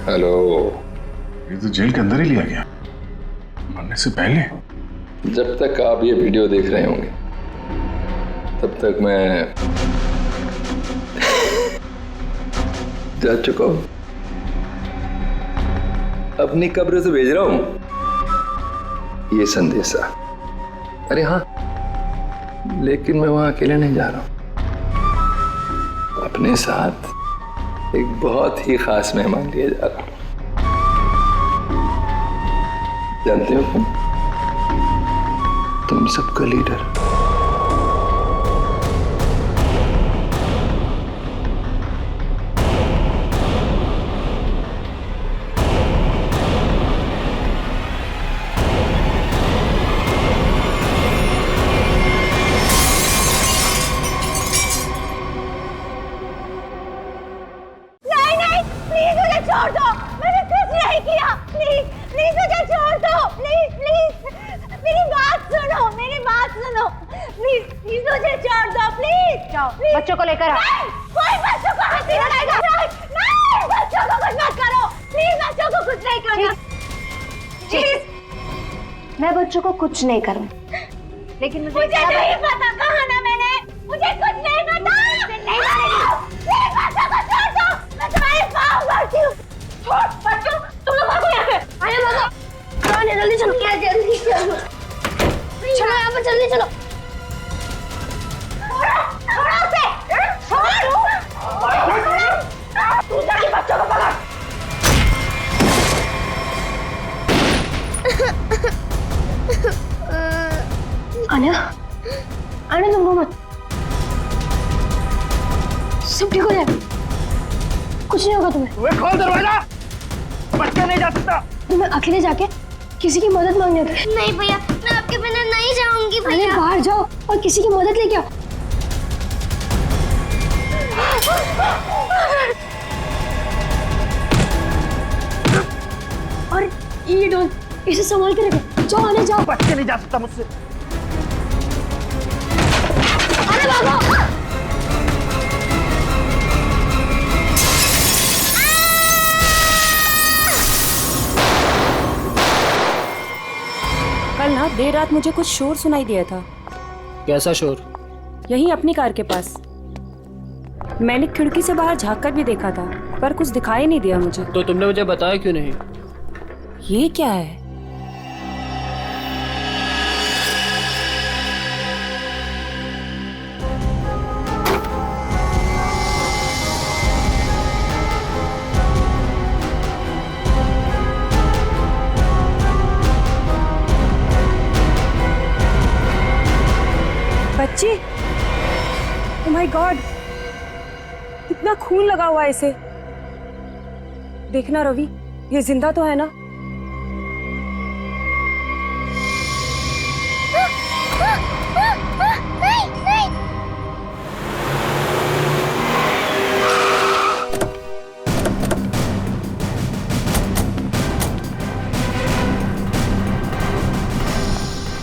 हेलो। ये तो जेल के अंदर ही लिया गया बनने से पहले। जब तक आप ये वीडियो देख रहे होंगे तब तक मैं जा चुका हूं। अपनी कब्र से भेज रहा हूं ये संदेशा। अरे हाँ, लेकिन मैं वहां अकेले नहीं जा रहा हूं, अपने साथ एक बहुत ही खास मेहमान लिए जा रहा हूं। जानते हो तुम सबका लीडर। छोड़ दो, मैंने कुछ नहीं किया। प्लीज प्लीज मुझे छोड़ दो। प्लीज प्लीज मेरी बात सुनो, मेरी बात सुनो। प्लीज प्लीज मुझे छोड़ दो। प्लीज जाओ, बच्चों को लेकर आओ। कोई बच्चों को हाथ नहीं लगाएगा। नहीं, बच्चों को कुछ मत करो। प्लीज बच्चों को कुछ नहीं करना। प्लीज मैं बच्चों को कुछ नहीं करूँ, लेकिन मुझे नहीं पता, कहा ना मैंने, मुझे कुछ नहीं पता। नहीं मारेगी। प्लीज बच्चों को छोड़ दो, मैं तुम्हारे पाँव पड़ती हूँ। छोड़ बच्चों, तुम लोग भागो यहाँ से। आया भागो। चलो जल्दी चलो। क्या जल्दी चलो। चलो यहाँ पर जल्दी चलो। छोड़ो उसे। छोड़। तू जाके बच्चों को पकड़। आना, आना तुम रो मत। सब ठीक हो जाएगा, कुछ नहीं होगा तुम्हें। खोल दरवाजा, बच्चा नहीं जा सकता। तुम्हें अकेले जाके किसी की मदद मांगने थे। नहीं भैया, मैं आपके बिना नहीं जाऊंगी भैया। अरे बाहर जाओ और किसी की मदद लेके आओ। और ये डॉल, इसे संभाल के रखो। जाओ, आने जाओ। बच्चे नहीं जा सकता मुझसे। अरे बाबा। कल ना देर रात मुझे कुछ शोर सुनाई दिया था। कैसा शोर? यहीं अपनी कार के पास। मैंने खिड़की से बाहर झांक कर भी देखा था, पर कुछ दिखाई नहीं दिया मुझे। तो तुमने मुझे बताया क्यों नहीं? ये क्या है? बच्ची, ओह माय गॉड, कितना खून लगा हुआ है इसे। देखना रवि, ये जिंदा तो है ना? नहीं, नहीं।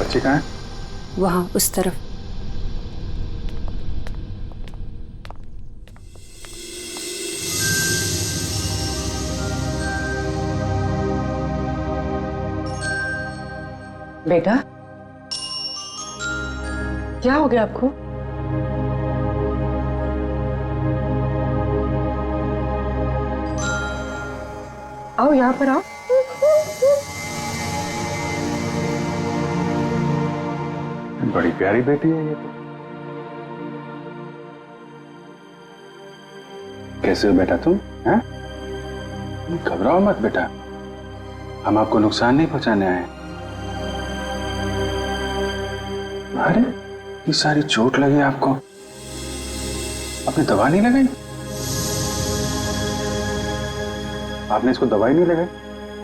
बच्चे कहाँ हैं? वहां उस तरफ। बेटा, क्या हो गया आपको? आओ यहाँ पर आओ। बड़ी प्यारी बेटी है ये तो। कैसे हो बेटा तुम? हैं? घबराओ मत बेटा, हम आपको नुकसान नहीं पहुंचाने आए। अरे ये सारी चोट लगी आपको, आपने दवा नहीं लगाई? आपने इसको दवाई नहीं लगाई?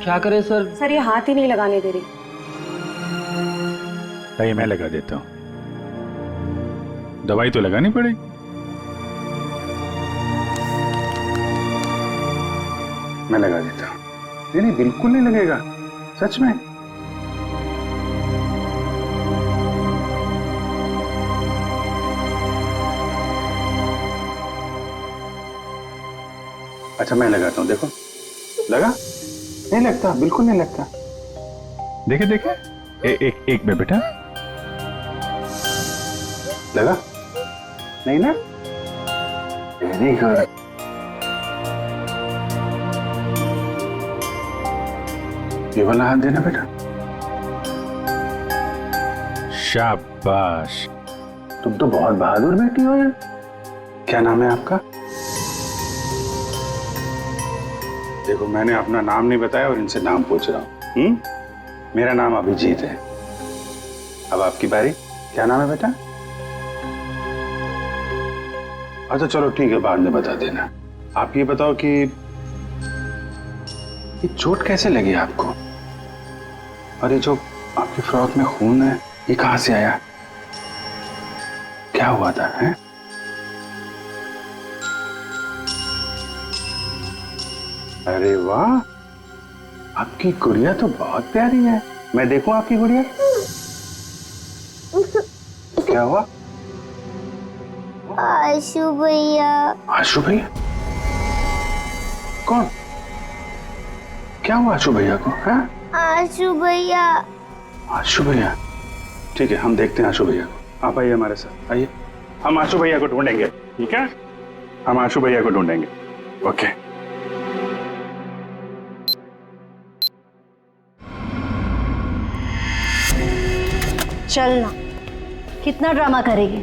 क्या करे सर? सर ये हाथ ही नहीं लगाने दे रही। नहीं, मैं लगा देता हूं, दवाई तो लगानी पड़ेगी। मैं लगा देता हूँ। नहीं नहीं, बिल्कुल नहीं लगेगा, सच में। अच्छा मैं लगाता हूँ, देखो लगा? नहीं लगता, बिल्कुल नहीं लगता। देखे देखे, एक में बेटा लगा? नहीं ना? Very good. ये वाला हाथ देना बेटा। शाबाश, तुम तो बहुत बहादुर बेटी हो यार। क्या नाम है आपका? देखो मैंने अपना नाम नहीं बताया और इनसे नाम पूछ रहा हूँ। मेरा नाम अभिजीत है। अब आपकी बारी। क्या नाम है बेटा? अच्छा चलो ठीक है, बाद में बता देना। आप ये बताओ कि ये चोट कैसे लगी आपको? और ये जो आपकी फ्रॉक में खून है, ये कहां से आया? क्या हुआ था? हैं? अरे वाह, आपकी गुड़िया तो बहुत प्यारी है। मैं देखूं आपकी गुड़िया? क्या हुआ? आशु भैया। आशु भैया? कौन? क्या हुआ आशु भैया को? है? आशु भैया। आशु भैया? ठीक है, हम देखते हैं आशु भैया को। आप आइए हमारे साथ, आइए। हम आशु भैया को ढूंढेंगे, ठीक है? हम आशु भैया को ढूंढेंगे। ओके। चलना, कितना ड्रामा करेगी?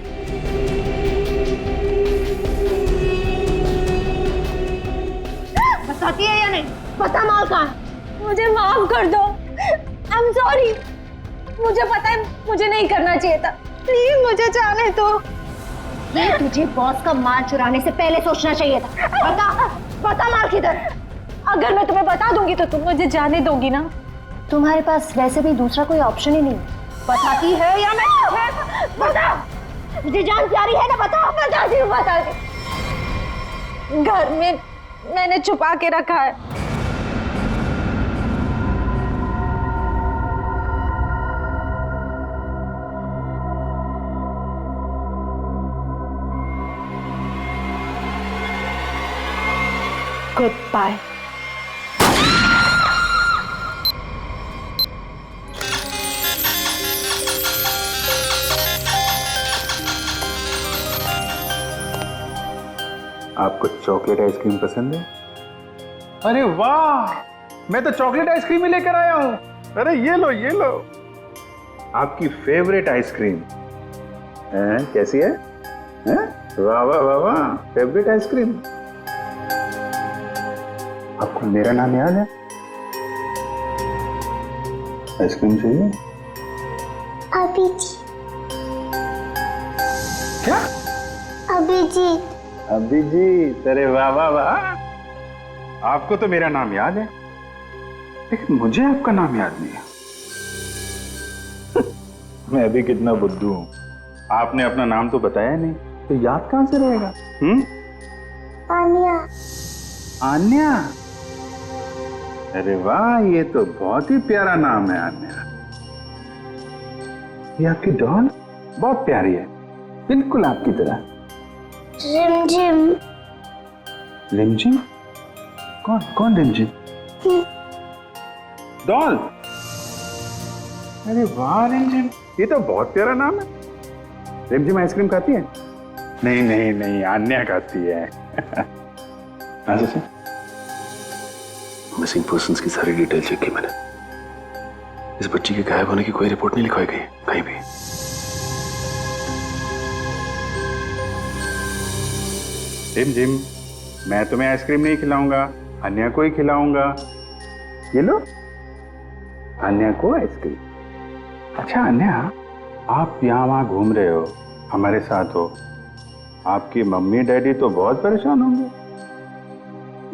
बताती है या नहीं? पता माल कहाँ है? मुझे माफ कर दो। I am sorry. मुझे पता है मुझे नहीं करना चाहिए था। प्लीज मुझे जाने दो। तुझे बॉस का माल चुराने से पहले सोचना चाहिए था। बता माल किधर? अगर मैं तुम्हें बता दूंगी तो तुम मुझे जाने दोगी ना? तुम्हारे पास वैसे भी दूसरा कोई ऑप्शन ही नहीं। बताती है या मैं? बता, मुझे जान प्यारी है ना? बता। बताती हूँ, बताती। घर में मैंने छुपा के रखा है। Goodbye. आपको चॉकलेट आइसक्रीम पसंद है? अरे वाह, मैं तो चॉकलेट आइसक्रीम ही लेकर आया हूँ। अरे ये लो, ये लो, आपकी फेवरेट आइसक्रीम। कैसी है? वाह वाह वाह वाह, फेवरेट आइसक्रीम। आपको मेरा नाम याद है? आइसक्रीम चाहिए? अभिजीत। क्या? अभिजीत। अभिजीत, अरे वाह वाह वाह, आपको तो मेरा नाम याद है, लेकिन मुझे आपका नाम याद नहीं है। मैं अभी कितना बुद्धू हूं, आपने अपना नाम तो बताया नहीं, तो याद कहां से रहेगा? आन्या। आन्या? अरे वाह, ये तो बहुत ही प्यारा नाम है आन्या। ये आपकी डॉल बहुत प्यारी है, बिल्कुल आपकी तरह। रिमझिम। रिमझिम? कौन रिमझिम? डॉल? अरे वाह रिमझिम, ये तो बहुत प्यारा नाम है। रिमझिम आइसक्रीम खाती है? नहीं नहीं नहीं, आन्या खाती है। मिसिंग पर्संस की सारी डिटेल चेक की मैंने। इस बच्ची के गायब होने की कोई रिपोर्ट नहीं लिखवाई गई कहीं भी। रिमझिम, मैं तुम्हें आइसक्रीम नहीं खिलाऊंगा, अन्या को ही खिलाऊंगा। ये लो, अन्या को आइसक्रीम। अच्छा अन्या, आप यहाँ वहाँ घूम रहे हो, हमारे साथ हो, आपकी मम्मी डैडी तो बहुत परेशान होंगे।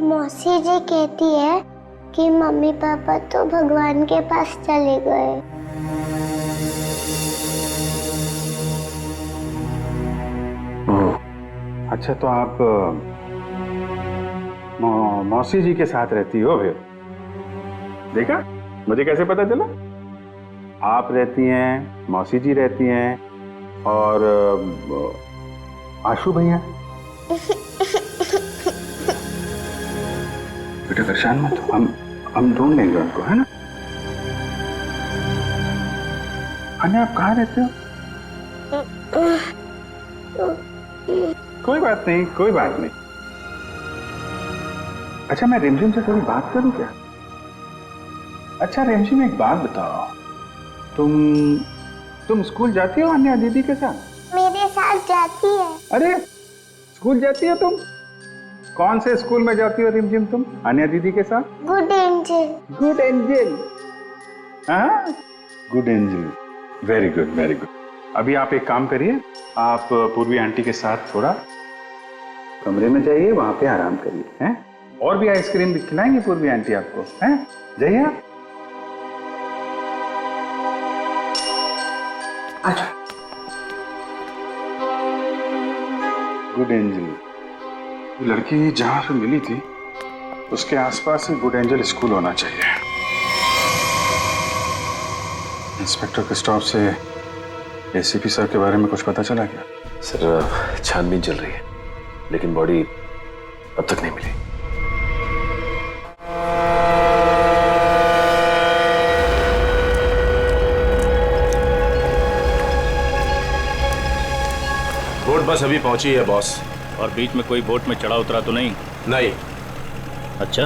मौसी जी कहती है कि मम्मी पापा तो भगवान के पास चले गए। अच्छा तो आप मौसी जी के साथ रहती हो फिर? देखा मुझे कैसे पता चला? आप रहती हैं, मौसी जी रहती हैं और आशु भैया। बेटा परेशान मत हो, हम ढूंढ लेंगे उनको, है ना? अन्य आप कहाँ रहते हो? कोई बात नहीं, कोई बात नहीं। अच्छा मैं रिमझिम से थोड़ी बात करूं क्या? अच्छा रिमझिम एक बात बताओ, तुम स्कूल जाती हो अन्या दीदी के साथ? मेरे साथ जाती है। अरे स्कूल जाती हो तुम? कौन से स्कूल में जाती हो रिमझिम तुम अन्या दीदी के साथ? Good angel. गुड एंजल, हाँ good angel, very good very good. अभी आप एक काम करिए, आप पूर्वी आंटी के साथ थोड़ा कमरे में जाइए, वहां पे आराम करिए, हैं? और भी आइसक्रीम भी खिलाएंगे पूर्वी आंटी आपको, हैं? जाइए आप। अच्छा गुड एंजल, लड़की जहां से मिली थी उसके आसपास ही गुड एंजल स्कूल होना चाहिए। इंस्पेक्टर क्रिस्टोफ से एसीपी सर के बारे में कुछ पता चला क्या? सर छानबीन चल रही है, लेकिन बॉडी अब तक नहीं मिली। बोट बस अभी पहुंची है बॉस। और बीच में कोई बोट में चढ़ा उतरा तो नहीं? नहीं। अच्छा,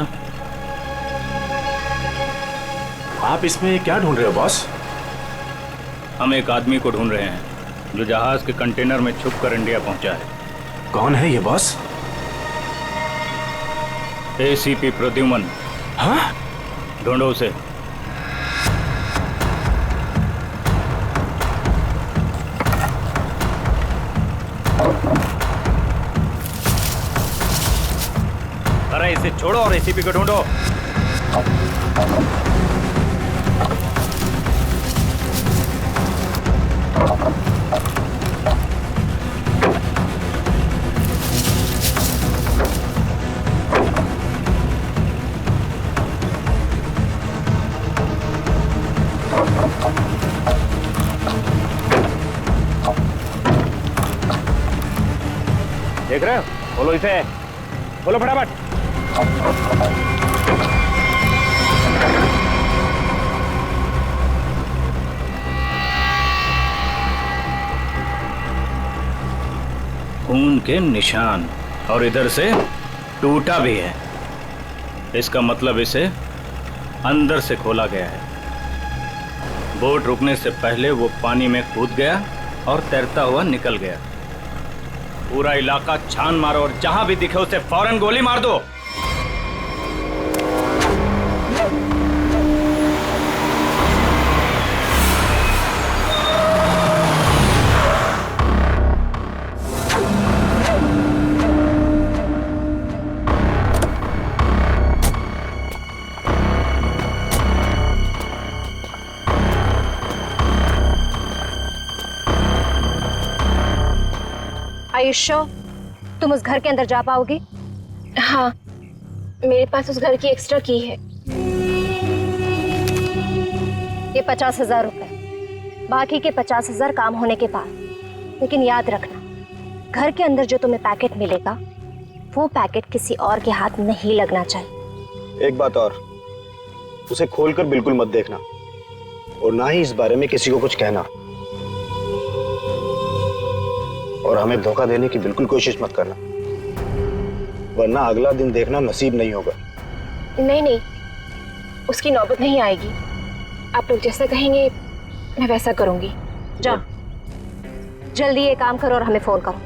आप इसमें क्या ढूंढ रहे हो बॉस? हम एक आदमी को ढूंढ रहे हैं जो जहाज के कंटेनर में छुपकर इंडिया पहुंचा है। कौन है ये बॉस? एसीपी प्रद्युमन। हाँ? ढूंढो उसे। अरे इसे छोड़ो और एसीपी को ढूंढो। देख रहे हो? बोलो इसे, बोलो फटाफट। खून के निशान, और इधर से टूटा भी है। इसका मतलब इसे अंदर से खोला गया है। बोट रुकने से पहले वो पानी में कूद गया और तैरता हुआ निकल गया। पूरा इलाका छान मारो और जहां भी दिखे उसे फौरन गोली मार दो। आयुष्यो, तुम उस घर के अंदर जा पाओगी? हाँ, मेरे पास उस घर की एक्स्ट्रा की है। ये 50,000 रुपए, बाकी के 50,000 काम होने के बाद। लेकिन याद रखना, घर के अंदर जो तुम्हें पैकेट मिलेगा वो पैकेट किसी और के हाथ नहीं लगना चाहिए। एक बात और, उसे खोलकर बिल्कुल मत देखना और ना ही इस बारे में किसी को कुछ कहना, और हमें धोखा देने की बिल्कुल कोशिश मत करना, वरना अगला दिन देखना नसीब नहीं होगा। नहीं नहीं, उसकी नौबत नहीं आएगी। आप लोग जैसा कहेंगे मैं वैसा करूंगी। जाओ, जल्दी ये काम करो और हमें फोन करो।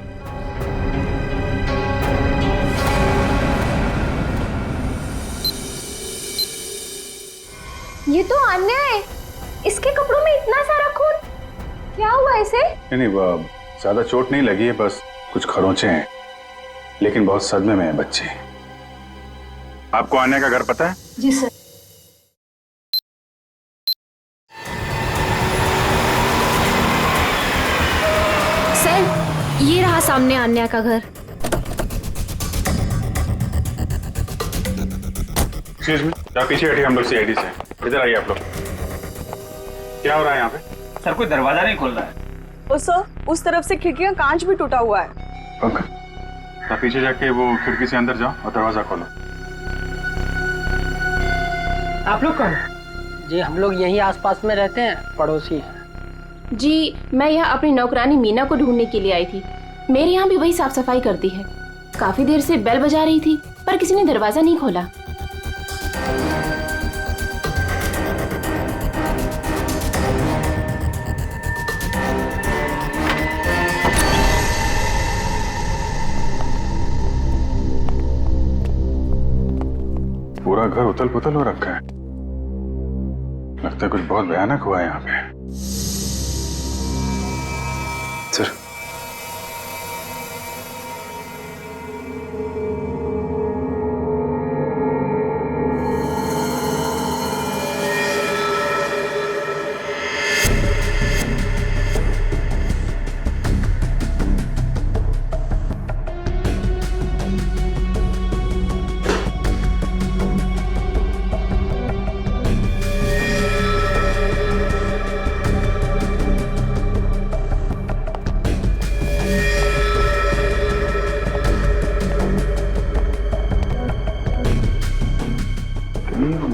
ये तो अन्याय है। इसके कपड़ों में इतना सारा खून, क्या हुआ इसे? नहीं, वो ज्यादा चोट नहीं लगी है, बस कुछ खरोंचे हैं, लेकिन बहुत सदमे में है बच्चे। आपको आने का घर पता है? जी सर। सर, ये रहा सामने अन्या का घर। एक्सक्यूज मी, आप पीछे हटिए, हम लोग सीआईडी से। इधर आइए आप लोग। क्या हो रहा है यहाँ पे? सर कोई दरवाजा नहीं खोल रहा है। उस तरफ से खिड़की का कांच भी टूटा हुआ है। ओके, आप पीछे जाके वो खिड़की से अंदर जाओ और दरवाजा खोलो। आप लोग कौन? जी हम लोग यहीं आसपास में रहते हैं, पड़ोसी हैं। जी मैं यहाँ अपनी नौकरानी मीना को ढूंढने के लिए आई थी। मेरे यहाँ भी वही साफ सफाई करती है। काफी देर से बेल बजा रही थी पर किसी ने दरवाजा नहीं खोला। पूरा घर उथल पुथल हो रखा है। लगता है कुछ बहुत भयानक हुआ है यहाँ पे। सर,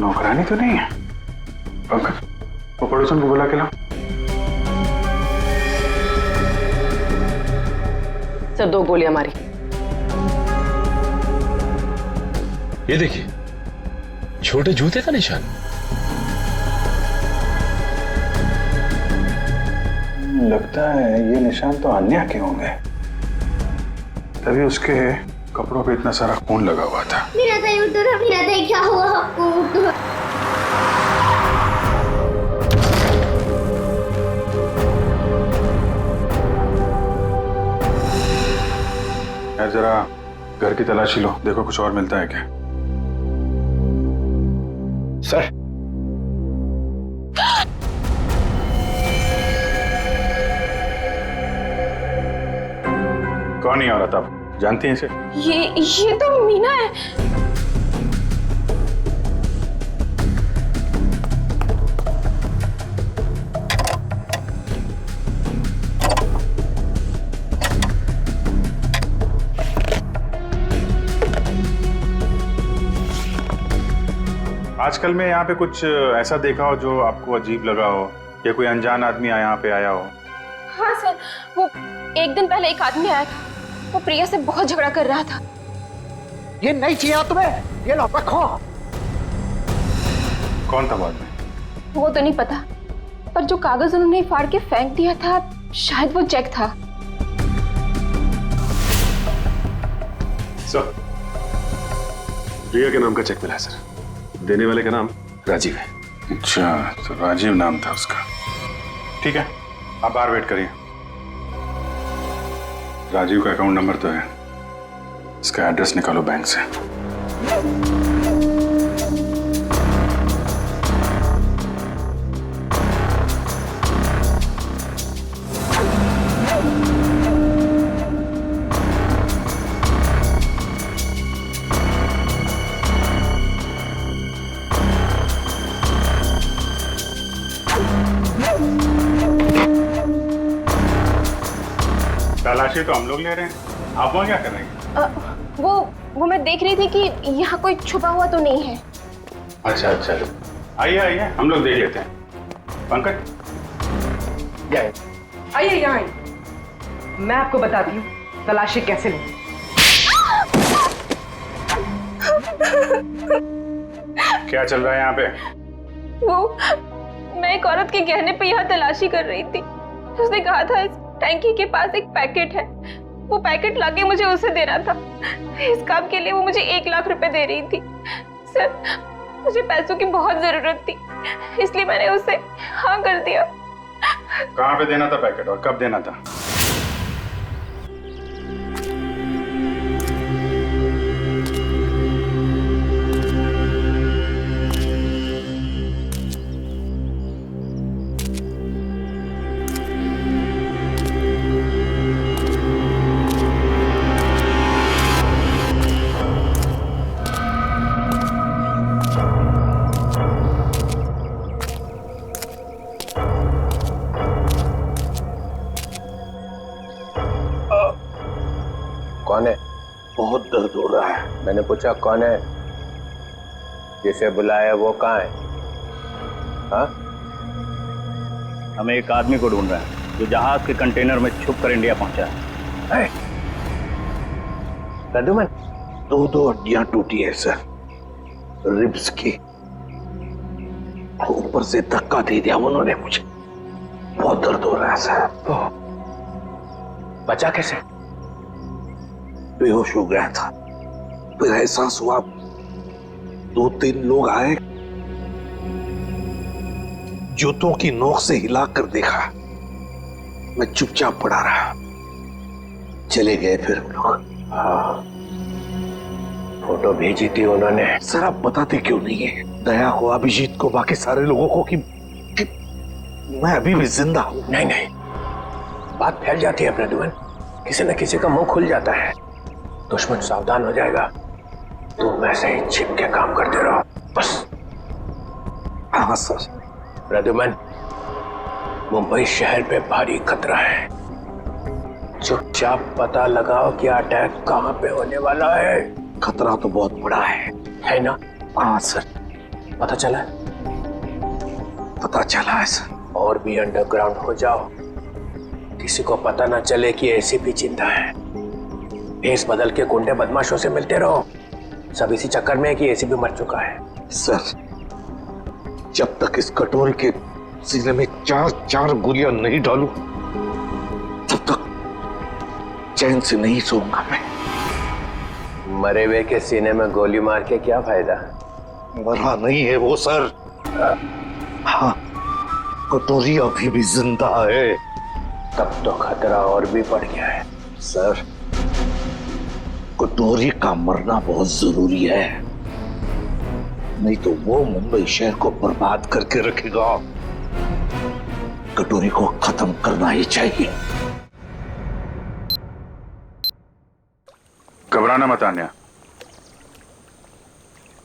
नौकरानी तो नहीं है। ओके, वो पड़ोसन को बुला के लाओ। सर 2 गोलियां मारी। ये देखिए, छोटे जूते का निशान। लगता है ये निशान तो अन्या के होंगे, तभी उसके कपड़ों पे इतना सारा खून लगा हुआ था। मेरा दही उठो, मेरा दही क्या हुआ आपको? उठो। यार जरा घर की तलाशी लो, देखो कुछ और मिलता है क्या। सर, कौन है औरत, आप जानती हैं इसे? ये तो मीना है। आजकल में यहाँ पे कुछ ऐसा देखा हो जो आपको अजीब लगा हो, या कोई अनजान आदमी यहाँ पे आया हो? हाँ सर, वो एक दिन पहले एक आदमी आया था। वो प्रिया से बहुत झगड़ा कर रहा था। ये नहीं चाहिए तुम्हें, ये लो रखो। कौन था बाद में? वो तो नहीं पता, पर जो कागज उन्होंने फाड़ के फेंक दिया था शायद वो चेक था। सर, प्रिया के नाम का चेक मिला है सर। देने वाले का नाम राजीव है। अच्छा, तो राजीव नाम था उसका। ठीक है, आप बाहर वेट करिए। राजीव का अकाउंट नंबर तो है, इसका एड्रेस निकालो बैंक से। तलाशी तो हम लोग ले रहे हैं, आप वहाँ क्या कर रहे हैं? वो मैं देख रही थी कि यहाँ कोई छुपा हुआ तो नहीं है। अच्छा अच्छा, आइए आइए, हम लोग देख लेते हैं। पंकज आइए यहाँ आइए, मैं आपको बताती हूँ तलाशी कैसे लें। क्या चल रहा है यहाँ पे? वो मैं एक औरत के गहने पे यहाँ तलाशी कर रही थी। उसने कहा था इस टैंकी के पास एक पैकेट है, वो पैकेट लाके मुझे उसे देना था। इस काम के लिए वो मुझे 1 लाख रुपए दे रही थी। सर, मुझे पैसों की बहुत जरूरत थी, इसलिए मैंने उसे हाँ कर दिया। कहाँ पे देना था पैकेट और कब देना था? कौन है? बहुत दर्द हो रहा है। मैंने पूछा कौन है? जिसे बुलाया वो कहाँ है? हाँ? हमें एक आदमी को ढूंढ रहे हैं जो जहाज के कंटेनर में छुप कर इंडिया पहुंचा है। प्रद्युमन, 2 हड्डियां टूटी है सर, रिब्स की। ऊपर से धक्का दे दिया उन्होंने मुझे, बहुत दर्द हो रहा है सर। बचा कैसे? बेहोश हो गया था, फिर एहसास हुआ, 2-3 लोग आए, जूतों की नोक से हिलाकर देखा, मैं चुपचाप पड़ा रहा, चले गए फिर वो लोग। हाँ, फोटो भेजी थी उन्होंने। सर आप बताते क्यों नहीं है दया को, अभिजीत को, बाकी सारे लोगों को कि मैं अभी भी जिंदा हूं? नहीं, बात फैल जाती है प्रद्युमन, किसी न किसी का मुंह खुल जाता है, दुश्मन सावधान हो जाएगा। तुम ऐसे ही छिप के काम करते रहो बस। हाँ सर। प्रद्युमन, मुंबई शहर पे भारी खतरा है, चुपचाप पता लगाओ कि अटैक कहाँ पे होने वाला है। खतरा तो बहुत बड़ा है ना? हाँ सर। पता चला? पता चला है सर। और भी अंडरग्राउंड हो जाओ, किसी को पता ना चले कि एसीपी जिंदा है। भेस बदल के गुंडे बदमाशों से मिलते रहो, सब इसी चक्कर में है कि एसीपी मर चुका है। सर जब तक इस कटोरी के सीने में 4 गोलियां नहीं डालूं तब तक चैन से नहीं सोऊंगा मैं। मरे हुए के सीने में गोली मार के क्या फायदा? मरा नहीं है वो सर। हाँ, कटोरी अभी भी जिंदा है। तब तो खतरा और भी बढ़ गया है। सर कटोरी का मरना बहुत जरूरी है, नहीं तो वो मुंबई शहर को बर्बाद करके रखेगा। कटोरी को खत्म करना ही चाहिए। घबराना मत आन्या,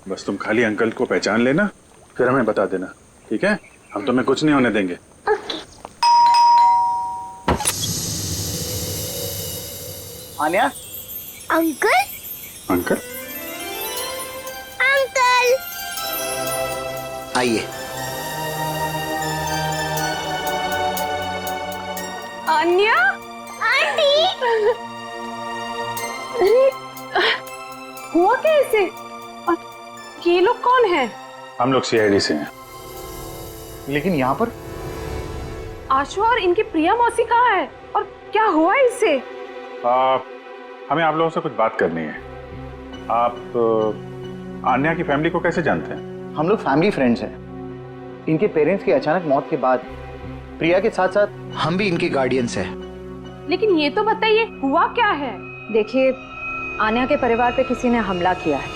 बस तुम खाली अंकल को पहचान लेना, फिर हमें बता देना, ठीक है? हम तुम्हें कुछ नहीं होने देंगे। आन्या। अंकल? अंकल? अंकल! आइए। आन्या? आंटी! अरे, हुआ कैसे? ये लोग कौन हैं? हम लोग सीआईडी से हैं। लेकिन यहाँ पर आशु और इनकी प्रिया मौसी कहाँ है और क्या हुआ इससे? हमें आप लोगों से कुछ बात करनी है। आप आन्या की फैमिली को कैसे जानते हैं? हम लोग फैमिली फ्रेंड्स हैं। इनके पेरेंट्स की अचानक मौत के बाद प्रिया के साथ साथ हम भी इनके गार्डियंस हैं। लेकिन ये तो बताइए हुआ क्या है? देखिए, आन्या के परिवार पे किसी ने हमला किया है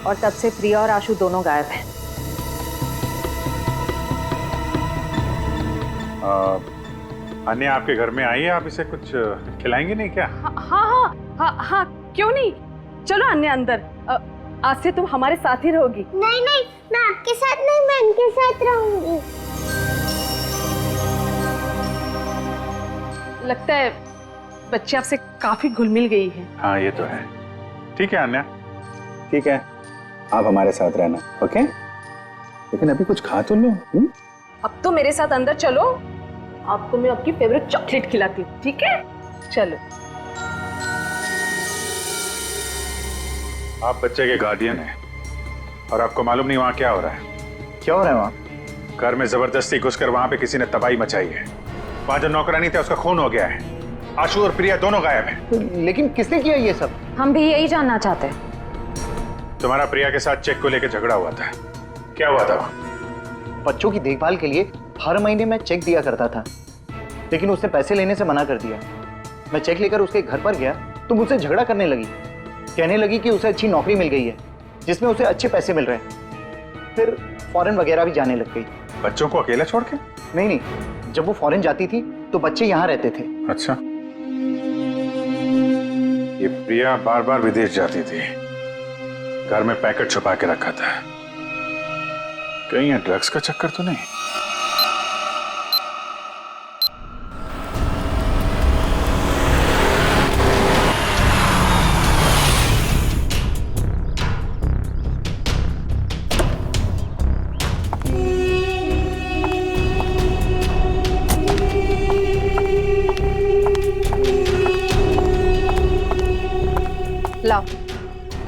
और तब से प्रिया और आशु दोनों गायब हैं। आन्या आपके घर में आई है, आप इसे कुछ खिलाएंगे नहीं क्या? हाँ, क्यों नहीं? चलो अन्या अंदर, आज से तुम हमारे साथ ही रहोगी। नहीं, मैं आपके साथ नहीं, मैं इनके साथ रहूंगी। लगता है बच्चे आपसे काफी घुल मिल गई है। हाँ ये तो है। ठीक है आन्या। ठीक है, आप हमारे साथ रहना, ओके? लेकिन अभी कुछ खा तो लो। अब तो मेरे साथ अंदर चलो, आपको मैं आपकी फेवरेट चॉकलेट खिलाती हूँ, ठीक है? चलो। आप बच्चे के गार्डियन हैं और आपको मालूम नहीं वहाँ क्या हो रहा है? क्या हो रहा है वहाँ? घर में जबरदस्ती घुसकर वहाँ पे किसी ने तबाही मचाई है। वहाँ जो नौकरानी था उसका खून हो गया है। आशु और प्रिया दोनों गायब हैं। लेकिन किसने किया ये सब? हम भी यही जानना चाहते हैं। तुम्हारा प्रिया के साथ चेक को लेकर झगड़ा हुआ था, क्या हुआ था? बच्चों की देखभाल के लिए हर महीने मैं चेक दिया करता था, लेकिन उसने पैसे लेने से मना कर दिया। मैं चेक लेकर उसके घर पर गया तो मुझसे झगड़ा करने लगी, कहने लगी कि उसे अच्छी नौकरी मिल गई है जिसमें उसे अच्छे पैसे मिल रहे हैं। फिर फॉरेन वगैरह भी जाने लग गई। बच्चों को अकेला छोड़ के? नहीं, जब वो फॉरेन जाती थी तो बच्चे यहाँ रहते थे। अच्छा, ये प्रिया बार बार विदेश जाती थी, घर में पैकेट छुपा के रखा था। कहीं ये ड्रग्स का चक्कर तो नहीं?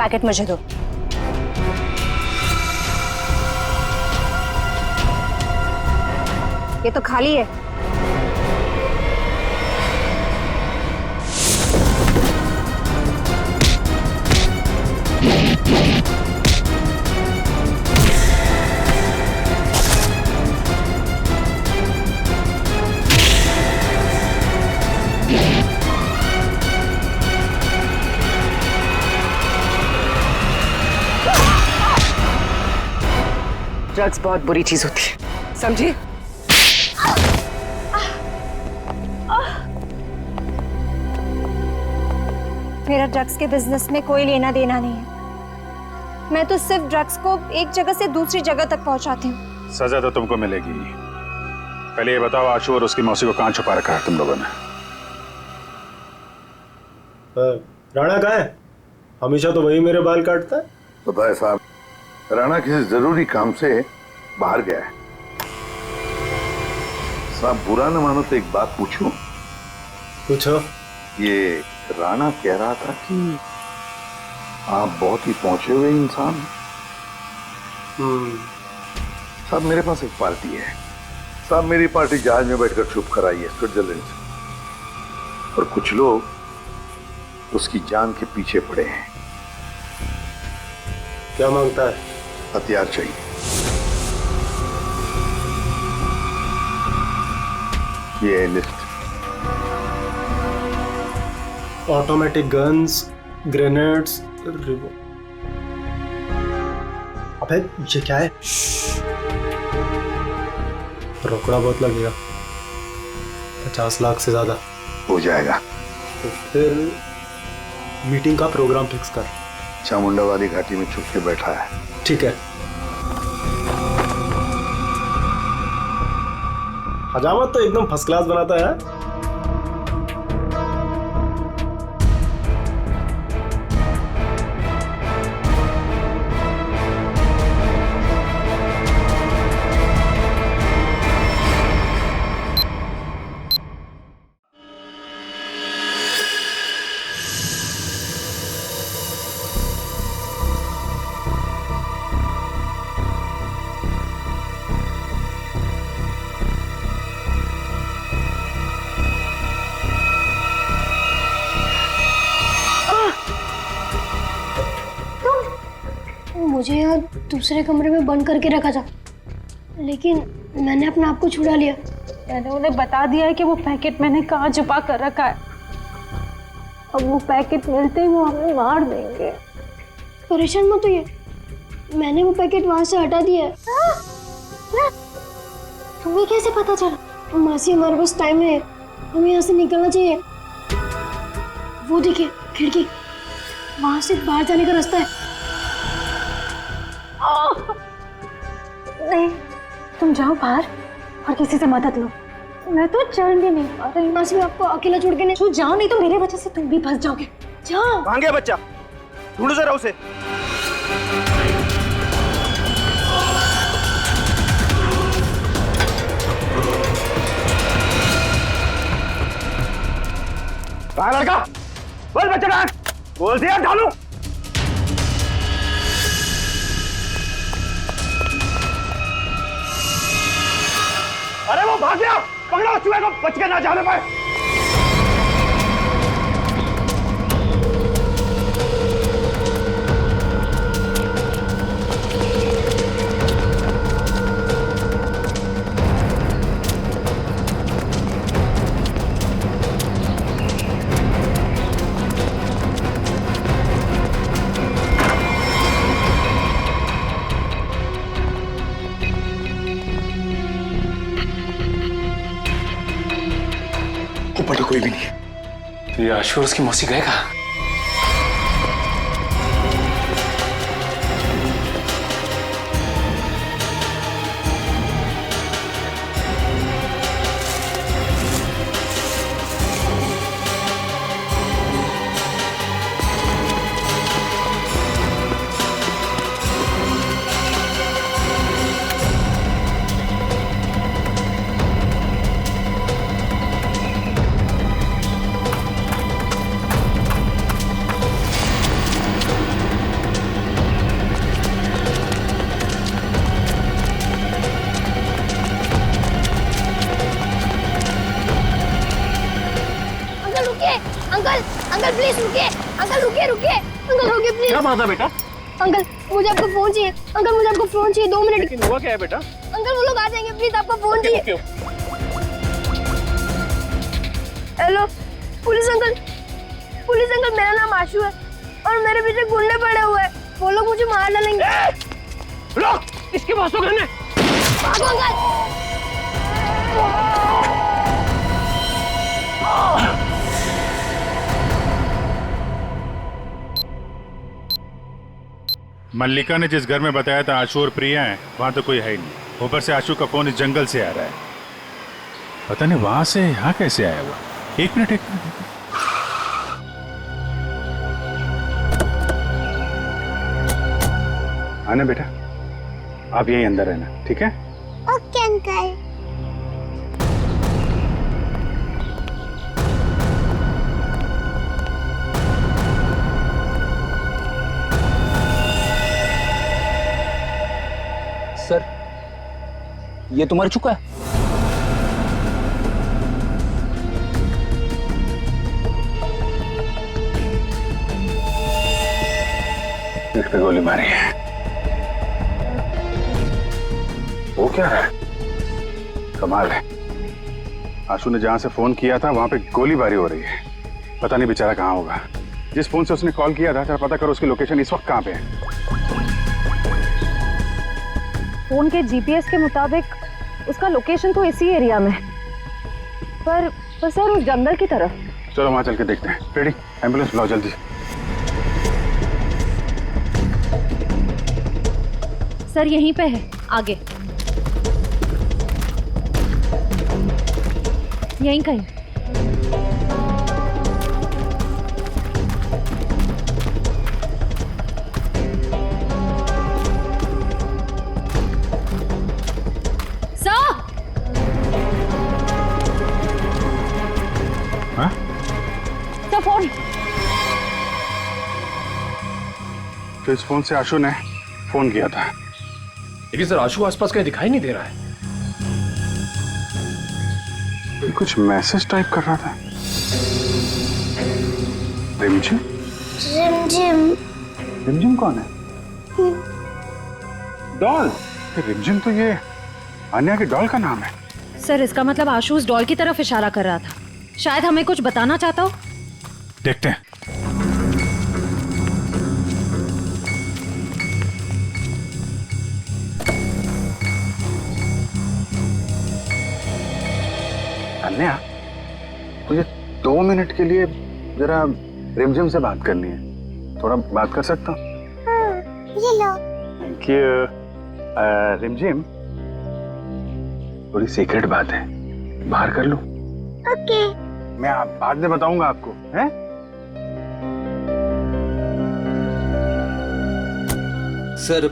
पैकेट मुझे दो। ये तो खाली है। ड्रग्स बहुत बुरी चीज होती है, समझी? मेरा ड्रग्स के बिजनेस में कोई लेना देना नहीं है। मैं तो सिर्फ ड्रग्स को एक जगह से दूसरी जगह तक पहुंचाती हूँ। सजा तो तुमको मिलेगी। पहले ये बताओ, आशु और उसकी मौसी को कहाँ छुपा रखा है तुम लोगों ने? राणा कहाँ है? हमेशा तो वही मेरे बाल काटता है। पता है साहब, राणा किसी जरूरी काम से बाहर गया है। साहब बुरा न मानो तो एक बात पूछूं? पूछो। ये राणा कह रहा था कि आप बहुत ही पहुंचे हुए इंसान हैं। साहब मेरे पास एक पार्टी है। साहब मेरी पार्टी जहाज में बैठकर छुप कर आई है स्विट्जरलैंड से, और कुछ लोग उसकी जान के पीछे पड़े हैं। क्या मांगता है? हथियार चाहिए। ये है लिस्ट। ऑटोमेटिक गन्स, ग्रेनेड्स, अबे ये क्या है? रोकड़ा बहुत लगेगा, 50 लाख से ज्यादा हो जाएगा। तो फिर मीटिंग का प्रोग्राम फिक्स कर। चामुंडा वाली घाटी में छुप के बैठा है। ठीक है। हजामत तो एकदम फर्स्ट क्लास बनाता है। मुझे यहाँ दूसरे कमरे में बंद करके रखा था, लेकिन मैंने अपने आप को छुड़ा लिया। मैंने उन्हें बता दिया है कि वो पैकेट मैंने कहाँ छुपा कर रखा है। अब वो पैकेट मिलते ही वो हमें मार देंगे। परेशान मत होइए, मैंने वो पैकेट वहां से हटा दिया है। तुम्हें कैसे पता चला? मासी हमारे पास टाइम है, हमें यहाँ से निकलना चाहिए। वो देखिए खिड़की, वहां से बाहर जाने का रास्ता है। नहीं, तुम जाओ बाहर और किसी से मदद लो। मैं तो चल भी नहीं पा रही। मासी मैं आपको अकेला छोड़ के नहीं जाओ, नहीं तो मेरे वजह से तुम भी फंस जाओगे। जाओ। कहाँ गया बच्चा? ढूंढो जरा उसे। कहाँ लड़का? बोल बच्चा कहाँ? बोल दिया ढालू। अरे वो भाग गया, पकड़ो चूहे को, बच के ना जाने पाए। ऊपर तो कोई भी नहीं है। तो ये आशु और उसकी मौसी गए कहाँ? अंकल रुकिए, अंकल अंकल प्लीज रुकिए, अंकल रुकिए रुकिए, अंकल रुकिए प्लीज। क्या बात है बेटा? अंकल मुझे आपका फोन चाहिए, अंकल मुझे आपका फोन चाहिए, 2 मिनट। लेकिन हुआ क्या है बेटा? अंकल वो लोग आ जाएंगे, प्लीज आपका फोन चाहिए। हेलो पुलिस अंकल मेरा नाम आशु है और मेरे पीछे गुंडे पड़े हुए हैं, वो लोग मुझे मार डालेंगे। रुक, इसके पास तो गन है। भागो अंकल। मल्लिका ने जिस घर में बताया था आशु और प्रिया हैं, वहां तो कोई है ही नहीं। ऊपर से आशु का फोन इस जंगल से आ रहा है, पता नहीं वहां से यहाँ कैसे आया हुआ। एक मिनट आना बेटा, आप यहीं अंदर रहना, ठीक है? Okay uncle. सर ये तो मर चुका है। इस पे गोली मारी है। वो क्या है? कमाल है, आशु ने जहां से फोन किया था वहां पे गोलीबारी हो रही है। पता नहीं बेचारा कहाँ होगा। जिस फोन से उसने कॉल किया था, जरा पता करो उसकी लोकेशन इस वक्त कहाँ पे है। फोन के जीपीएस के मुताबिक उसका लोकेशन तो इसी एरिया में, पर सर उस जंगल की तरफ। चलो वहां चल के देखते हैं। रेडी, एम्बुलेंस बुलाओ जल्दी। सर यहीं पे है, आगे यहीं कहीं। फोन। तो इस फोन से आशु ने फोन किया था, लेकिन सर आशु आसपास कहीं दिखाई नहीं दे रहा है। कुछ मैसेज टाइप कर रहा था। रिमझिम? रिमझिम कौन है? डॉल? रिमझिम तो ये अन्या की डॉल का नाम है। सर इसका मतलब आशु उस डॉल की तरफ इशारा कर रहा था, शायद हमें कुछ बताना चाहता हो। देखते हैं। अन्या, मुझे 2 मिनट के लिए जरा रिमझिम से बात करनी है, थोड़ा बात कर सकता हूँ? ये लो। Thank you. रिमझिम, थोड़ी सीक्रेट बात है, बाहर कर लूं? ओके। मैं बाद में बताऊंगा आपको, हैं? सर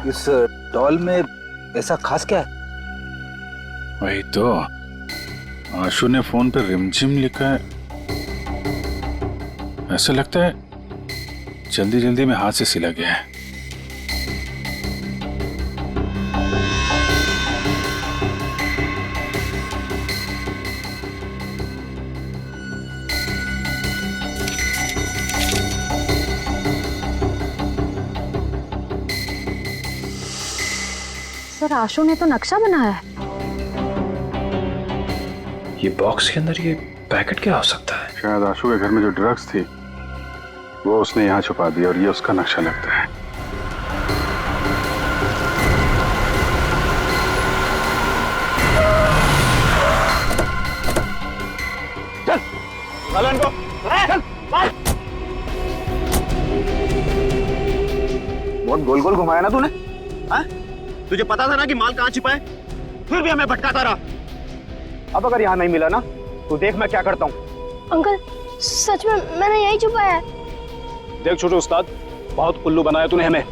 इस डॉल में ऐसा खास क्या है? वही तो, आशु ने फोन पे रिमझिम लिखा है। ऐसा लगता है जल्दी जल्दी में हाथ से सिला गया है। सर आशु ने तो नक्शा बनाया है। ये बॉक्स के अंदर ये पैकेट क्या हो सकता है? शायद आशु के घर में जो ड्रग्स थी वो उसने यहाँ छुपा दिया और ये उसका नक्शा लगता है। चल इनको, चल बहुत गोल गोल घुमाया ना तूने, हाँ? तुझे पता था ना कि माल कहाँ छिपा है, फिर भी हमें भटकाता रहा। अब अगर यहाँ नहीं मिला ना तो देख मैं क्या करता हूँ। अंकल सच में मैंने यही छुपाया है। देख छोटे उस्ताद, बहुत उल्लू बनाया तूने हमें।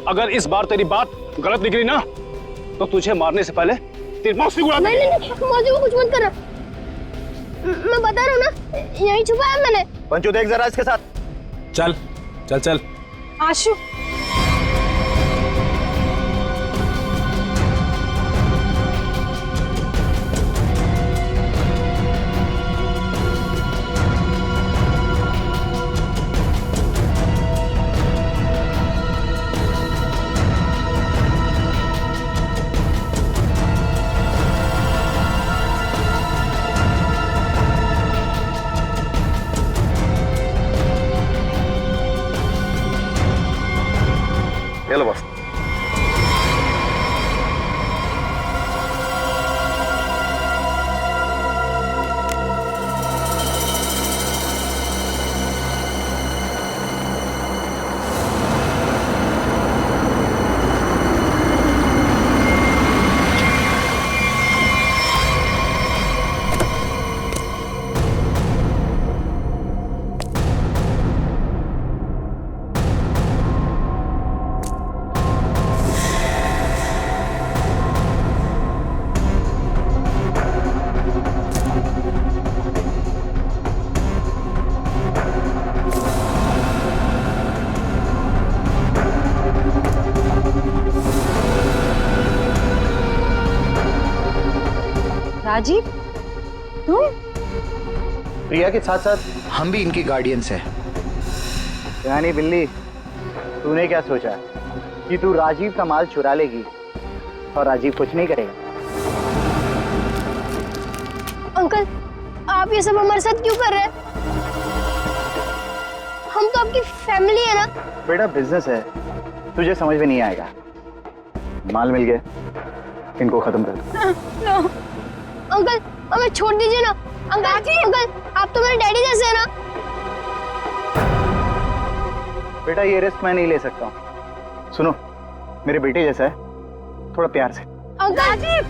अगर इस बार तेरी बात गलत निकली ना तो तुझे मारने से पहले तेरी मौत भी उड़ा दूंगा। नहीं मौजी को कुछ मत करना, मैं बता रहा हूँ ना, यही छुपाया मैंने। पंचू देख जरा इसके साथ। चल चल चल। आशु राजीव, तुम? प्रिया के साथ साथ हम भी इनकी गार्डियंस हैं। यानी बिल्ली, तूने क्या सोचा कि तू राजीव का माल चुरा लेगी और राजीव कुछ नहीं करेगा? अंकल, आप ये सब हमारे साथ क्यों कर रहे हैं? हम तो आपकी फैमिली है ना। बेटा बिजनेस है, तुझे समझ में नहीं आएगा। माल मिल गया, इनको खत्म कर दो। नो अंकल, हमें छोड़ दीजिए ना। अंकल, आप तो मेरे डैडी जैसे हैं ना। बेटा ये रिस्क मैं नहीं ले सकता हूँ। सुनो, मेरे बेटे जैसा है, थोड़ा प्यार से। अंकल, राजीव,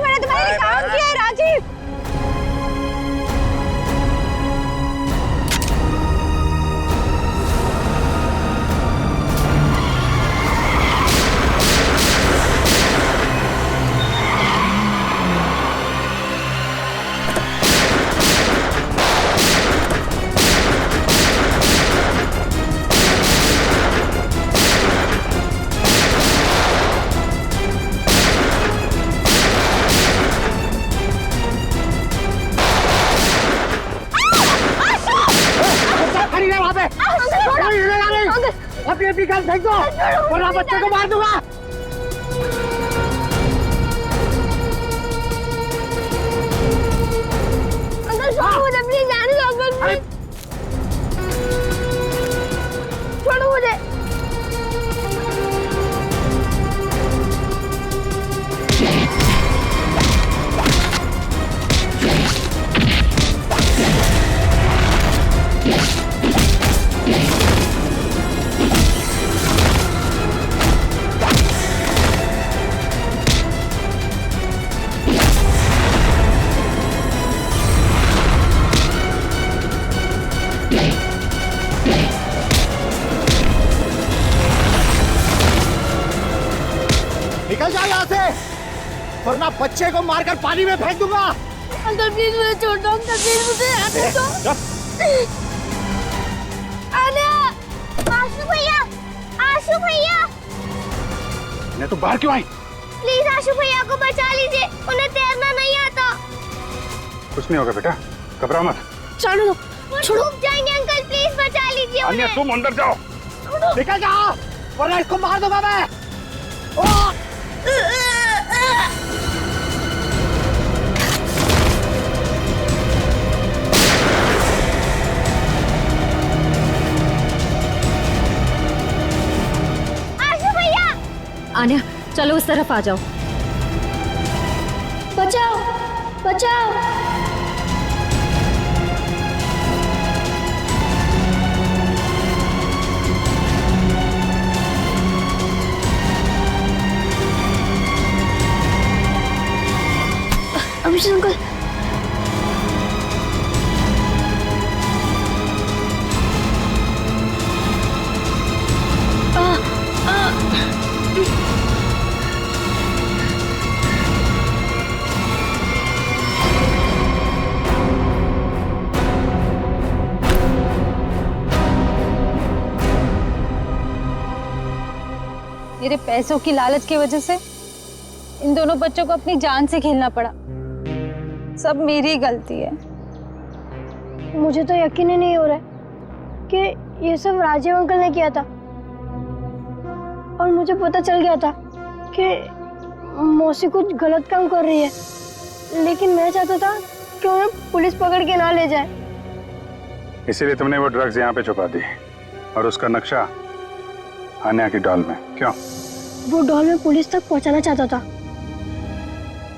मैंने तुम्हारे लिए काम किया है। राजीव, अपनी गन फेंक दो वरना बच्चे को मार दूंगा। अंकल छोड़ो मुझे, प्लीज जाने दो अंकल, प्लीज छोड़ो मुझे। निकल जा यहाँ से, वरना बच्चे को मारकर पानी में फेंक दूंगा। अंकल प्लीज मुझे छोड़ दो, अंकल प्लीज मुझे आने दो। आशु भैया, मैं तो बाहर क्यों आई? प्लीज आशु भैया को बचा लीजिए, उन्हें तैरना नहीं आता। कुछ नहीं होगा बेटा, घबराओ मत। छोड़ो, डूब जाएंगे अंकल, प्लीज बचा लीजिए अन्य उन्हें। तुम अंदर जाओ। निकल जाओ, वरना इसको मार दूंगा मैं। आन्या, चलो उस तरफ आ जाओ। बचाओ, बचाओ। अभिषेक अंकल, मेरे पैसों की लालच की वजह से इन दोनों बच्चों को अपनी जान से खेलना पड़ा। सब मेरी गलती है। मुझे तो यकीन ही नहीं हो रहा है कि ये सब राजीव अंकल ने किया था। और मुझे पता चल गया था कि मौसी कुछ गलत काम कर रही है, लेकिन मैं चाहता था कि उन्हें पुलिस पकड़ के ना ले जाए। इसीलिए तुमने वो ड्रग्स यहाँ पे छुपा दी और उसका नक्शा आन्या की डॉल में। क्यों? वो डॉल में पुलिस तक पहुंचाना चाहता था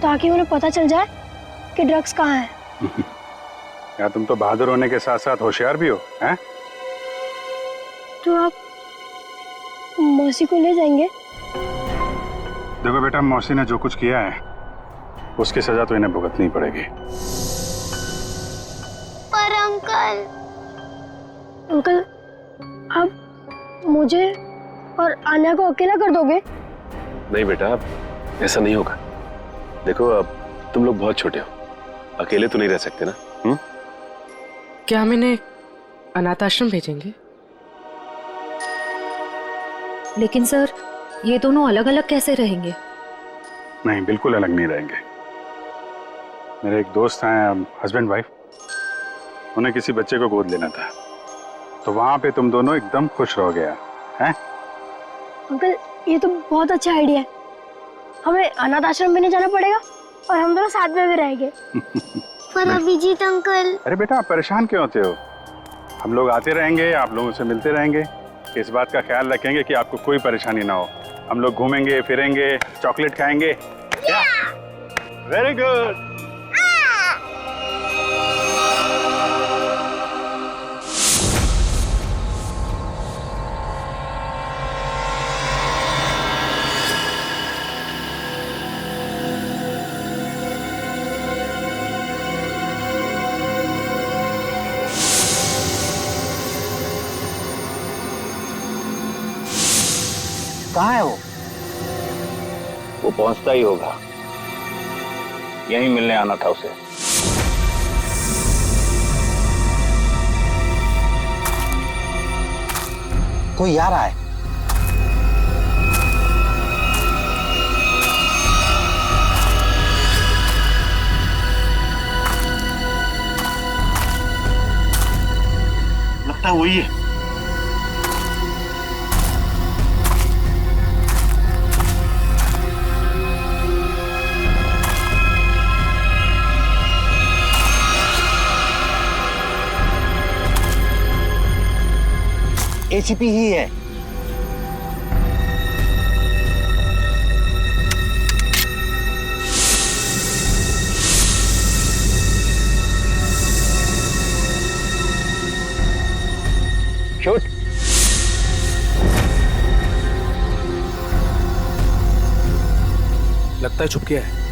ताकि उन्हें पता चल जाए कि ड्रग्स कहाँ है। यार तुम तो बहादुर होने के साथ साथ होशियार भी हो, हैं? तो आप मौसी को ले जाएंगे? देखो बेटा, मौसी ने जो कुछ किया है उसकी सजा तो इन्हें भुगतनी पड़ेगी। पर अंकल, आप मुझे और आन्या को अकेला कर दोगे? नहीं बेटा, ऐसा नहीं होगा। देखो अब तुम लोग बहुत छोटे हो, अकेले तो नहीं रह सकते ना। क्या हम इन्हें अनाथ आश्रम भेजेंगे? लेकिन सर, ये दोनों अलग अलग कैसे रहेंगे? नहीं, बिल्कुल अलग नहीं रहेंगे। मेरे एक दोस्त हैं, हस्बैंड वाइफ, उन्हें किसी बच्चे को गोद लेना था, तो वहां पे तुम दोनों एकदम खुश रहोगे यार, हैं? अंकल ये तो बहुत अच्छा आइडिया है। हमें अनाथ आश्रम में नहीं जाना पड़ेगा और हम दोनों साथ में भी रहेंगे। पर अभिजीत अंकल। अरे बेटा, आप परेशान क्यों होते हो? हम लोग आते रहेंगे, आप लोगों से मिलते रहेंगे, इस बात का ख्याल रखेंगे कि आपको कोई परेशानी ना हो। हम लोग घूमेंगे फिरेंगे, चॉकलेट खाएंगे। क्या? Very good. कहाँ है वो पहुंचता ही होगा, यहीं मिलने आना था उसे। कोई आ रहा है। लगता है वही है। एसीपी ही है। शूट। लगता है छुप गया है।